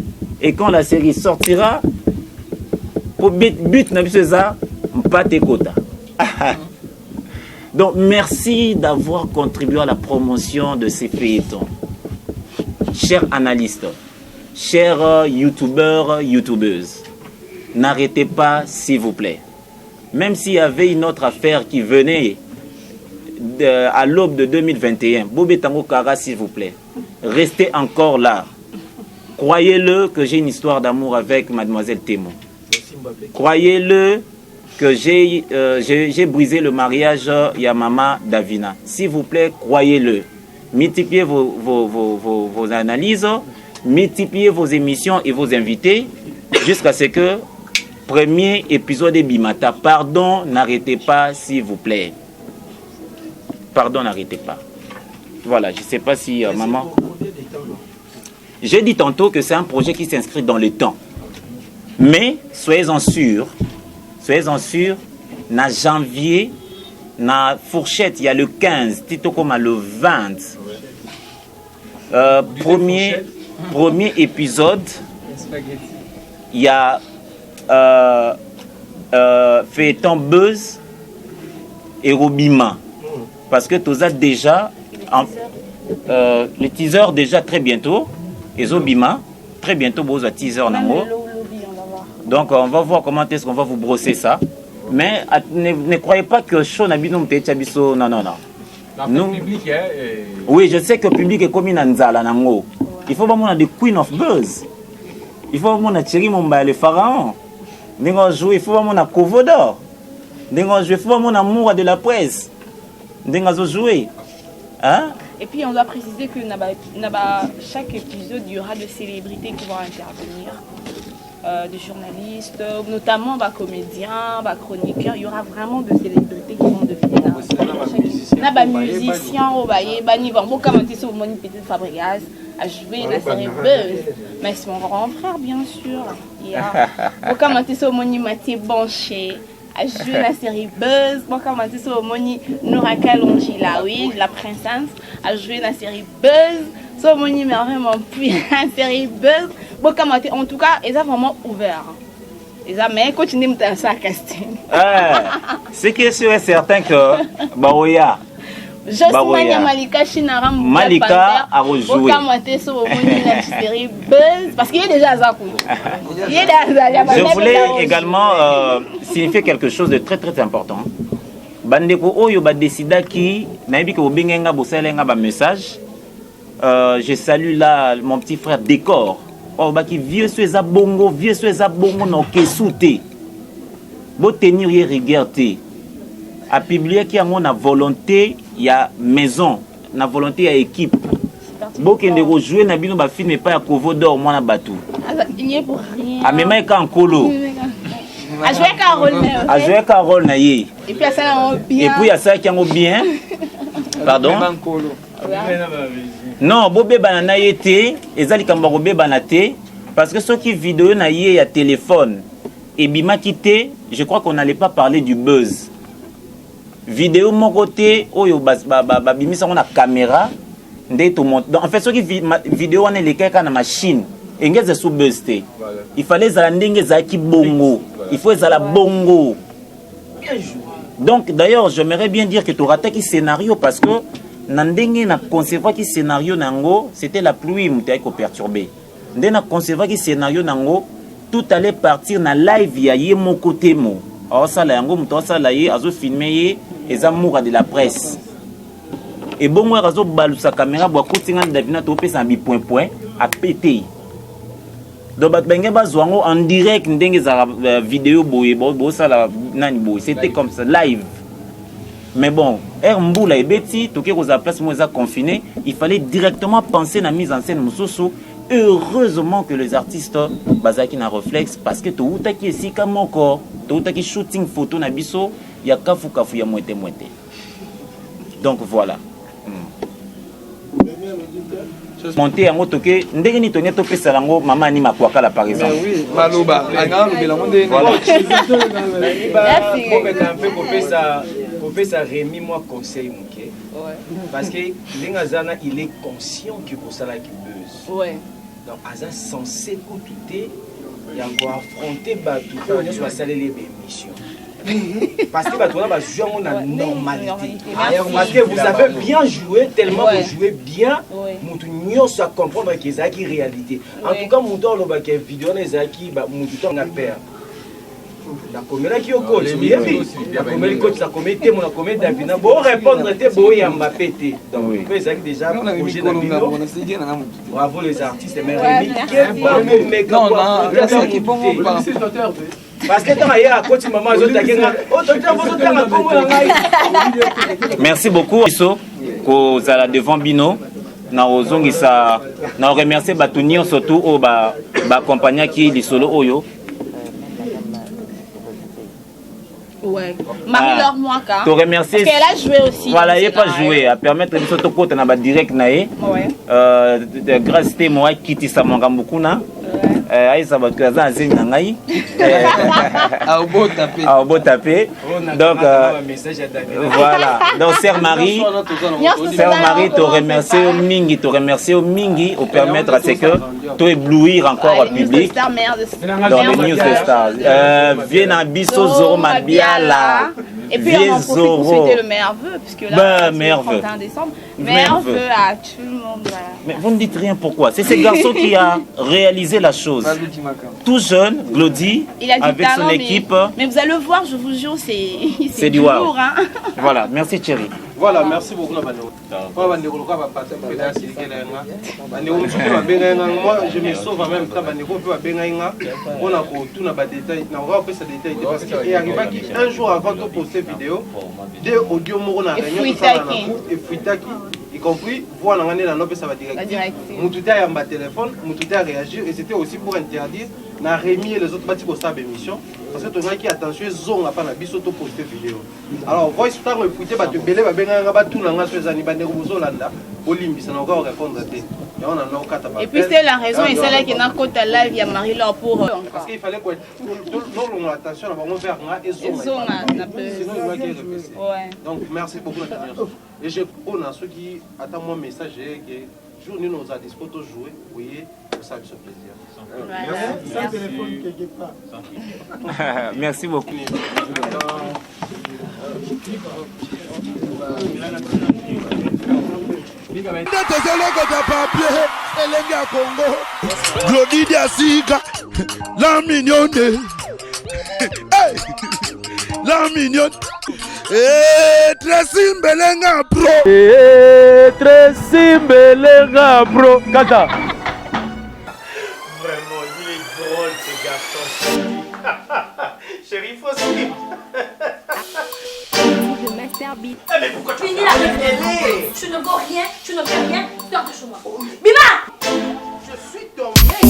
Et quand la série sortira, pour but na biso ça. Pas tes quotas. Donc, merci d'avoir contribué à la promotion de ces feuilletons. Chers analystes, chers youtubeurs, youtubeuses, n'arrêtez pas, s'il vous plaît. Même s'il y avait une autre affaire qui venait à l'aube de 2021, Bobé Tango Kara, s'il vous plaît, restez encore là. Croyez-le que j'ai une histoire d'amour avec Mademoiselle Témo. Croyez-le que j'ai brisé le mariage Yamama Davina. S'il vous plaît, croyez-le. Multipliez vos analyses, multipliez vos émissions et vos invités jusqu'à ce que premier épisode de Bimata. Pardon, n'arrêtez pas, s'il vous plaît. Pardon, n'arrêtez pas. Voilà, je ne sais pas si maman... J'ai dit tantôt que c'est un projet qui s'inscrit dans le temps. Mais soyez-en sûrs, na janvier, na fourchette, il y a le 15, Tito comme le 20. Premier épisode, il y a feuilleton Buzz et Robima. Parce que tout ça déjà, le teaser déjà très bientôt, et Zobima, très bientôt, vous avez teaser en amour. Donc on va voir comment est-ce qu'on va vous brosser ça. Mais ne croyez pas que show Nabino Mtechabiso, non. Nous, public, oui, je sais que le public est comme une Nzala Nango. Il faut vraiment des Queen of Buzz. Il faut vraiment Thierry Momba, le pharaon. Il faut vraiment Kovodor. Il faut vraiment amour de la presse. Jouer. Hein? Et puis on doit préciser que chaque épisode, il y aura des célébrités qui vont intervenir. Des journalistes, notamment comédiens, chroniqueurs. Il y aura vraiment des célébrités qui vont devenir na ba musicien au baye bani vont commenter sur mon petit Fabregas a joué la série Buzz, mais c'est mon grand frère bien sûr. Au commenter sur mon Mathieu Banché a joué la série Buzz, au commenter sur mon Nora Kalonjila, oui, la princesse a joué la série Buzz. So mon numéro vraiment puis la série Buzz. Bon commenter en tout cas, ils ont vraiment ouvert. Ils ont mais continuer me faire ça casting. Ce qui est sûr et certain que Baoya Josmania Malika Chinaram Malika a rejoué. Bon commenter sur la série Buzz parce qu'il y a déjà ça. Je voulais également signifier quelque chose de très très important. Bandeko oyo ba décida ki na yebi ko bengenga boselenga ba message. Je salue là mon petit frère Décor. Oh, bah qui vieux sur les abongo non kesouté. Bo tenir y regarder. A publier qui a mon volonté, il y a maison, na volonté il y a équipe. Bo kende rejouer na bino ba film pas ya Kovo d'or moi na batou. Il n'y est pour rien. A même ka en colo. A jouer Carole. A jouer Carole na ye. Et puis ça bien. Et puis il y a ça qui en bien. Pardon. Non, bobé banana yete, ezali kamba robé banate, parce que ceux qui vidéo na yé ya téléphone et bima quitté, je crois qu'on n'allait pas parler du buzz. Vidéo mon côté, oyo bimi sa on a caméra, ndé tout monte. En fait ceux qui vidéo on est les quelqu'un na machine, engeze sous buzz té. Il fallait za ndenge za ki bongo. Il faut za la bongo. Donc d'ailleurs, j'aimerais bien dire que tu raté qui scénario parce que Nandenge na concevoir qui scénario nango, c'était la pluie mouté ko perturbé. Ndé na concevoir qui scénario nango, tout allait partir na live ya yé mon côté mo. Alors ça la yango mouto ça la yé azo filmer les amours de la presse. Et bon moi azo balu sa caméra bo kotinga davina to pesa bi point a pété. Donc bat benge bazwango en direct ndenge za vidéo boye bo ça la nani boye, c'était comme ça live. Mais bon, Mboula et Betty, tout ce qui place moi confiné, il fallait directement penser à la mise en scène Moussoso. Heureusement que les artistes bazaki na réflexe parce que tout qui est si comme encore, tout qui shooting photo na biso, il y a kafu ya moite. Donc voilà. Monter en moto que ndenge ni tonye to pesa lango mama ni makwaka la par exemple. Oui, maloba, anga lobela monde. Voilà. Pour faire ça, Rémi, moi, conseil, okay? Ouais. Parce que Lengazana, il est conscient que pour ça, là, qu'il buzz. Ouais. Donc, Azan censé écouter, il y a encore affronter, tout le soit salé les émissions. Parce que tout le monde a une normalité. Vous avez bien joué, tellement vous jouez bien, vous ça comprendre que c'est une réalité. En tout cas, vous avez une vidéo, vous avez peur. La comédie qui est au coach, la comédie coach, la comédie, mon comédie d'Avina, bon répondre, t'es beau et Mbappé. Donc, vous pouvez déjà projet d'Avina. Bravo les artistes, mais Rémi, quel bon mec, non, parce que quand il y a un coach, maman, merci beaucoup, Iso, qu'on a devant Bino. Na ozongisa na remercier batunio surtout au ba compagnie qui li solo oyo. Ouais. Marie-Laure Mwaka. Te remercier. Parce qu'elle a joué aussi. Voilà, elle n'a pas joué. À permettre de se toquer dans direct naé. Ouais. Grâce à moi qui tisse à mon gambukuna. Ça va être un zine nangai. Au beau tapé. Donc voilà. Donc sœur Marie, te remercier au Mingi, au Mingi, au permettre à ce que tu éblouir encore au public. Dans les news de stars. Viens à Bisso Zoro Mabiala. Et puis on en profite pour souhaiter le meilleur vœu, puisque là c'est le 31 décembre. Meilleur vœu à tout le monde. Mais vous ne dites rien pourquoi. C'est ce garçon qui a réalisé la chose. Tout jeune, Glody, avec son équipe. Mais vous allez le voir, je vous jure, c'est du wow. lourd. Hein. Voilà, merci Thierry. Voilà, merci beaucoup. Moi, je me sauve en même temps. On a tout dans détail. On va faire ces détails parce qu'il arrive qu'un jour avant de poster vidéo, deux audios on a réunion et fuitaki, y compris voir dans nos ça va directement. Moutouta a téléphone, Moutouta a réagi et c'était aussi pour interdire. On a remis les autres bâtiments pour sa émission. parce que tozalaki attention ezonga mpa na biso toposte vidéo alors voice ntango efuite bato ebele babengaka batunanga so ezani bandeko bozolanda bolimbisa na oka korépondre te yango na okata et puis c'est la raison esalaki na kota live ya Marie-Laure pour parce qu'il fallait tolonga attention na bango vers nga ezonga sinon ezwaki répété donc merci beaucoup na nyonso et je mpona soki ata mwa message eke jour nini oza dispotojouer oye osala biso plaisir. Merci beaucoup. tozolokota papier elenge ya Congo Glody Diasika la mignonne la mignonne Tracy Mbelenga bro Tracy Mbelenga bro Kata. Vraiment, il est drôle ce garçon. Chérie, faut suivre. Le Master Beat. Mais pourquoi tu finis la réunion? Tu ne vaux rien, tu ne fais rien, sors de chez moi. Bima! Je suis ton mec.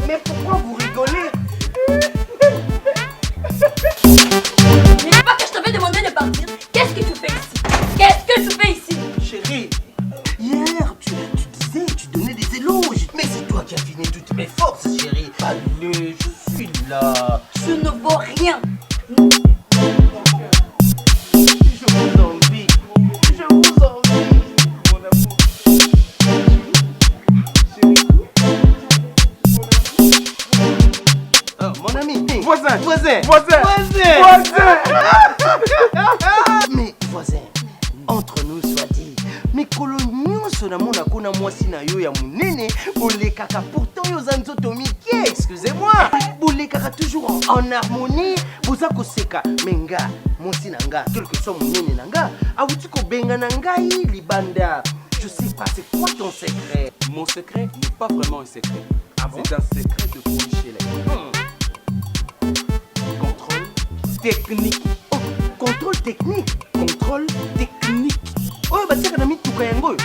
Mais pourquoi vous rigolez? Mais pas que je t'avais demandé de partir. Qu'est-ce que tu fais ici? Qu'est-ce que tu fais ici? Chérie, hier tu disais, tu donnais des éloges. Mais c'est toi qui as fini toutes mes forces, chérie. Allez, je suis là. Tu ne vaux rien. Je vous envie. Je vous envie. Mon amour. Oh, mon ami. Voisin. Mais voisin, entre nous soit dit, mais coloniaux sonamona kona mwasi na yo ya munene, bolekaka pourtant yo zanzoto mike, excusez-moi. Bolekaka toujours en harmonie, boza koseka menga, mwasi nanga, quel que soit munene nanga, awuti ko benga nangai libanda. Je sais pas, c'est quoi ton secret? Mon secret n'est pas vraiment un secret. C'est un secret de Polichelek. Contrôle technique. Oh, contrôle technique. Contrôle technique. Oh, bah c'est qu'on a mis tout kayango.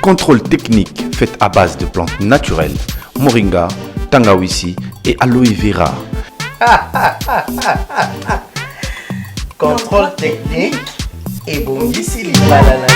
Contrôle technique fait à base de plantes naturelles, moringa, tangawizi et aloe vera. Contrôle technique et bon ici les bananes.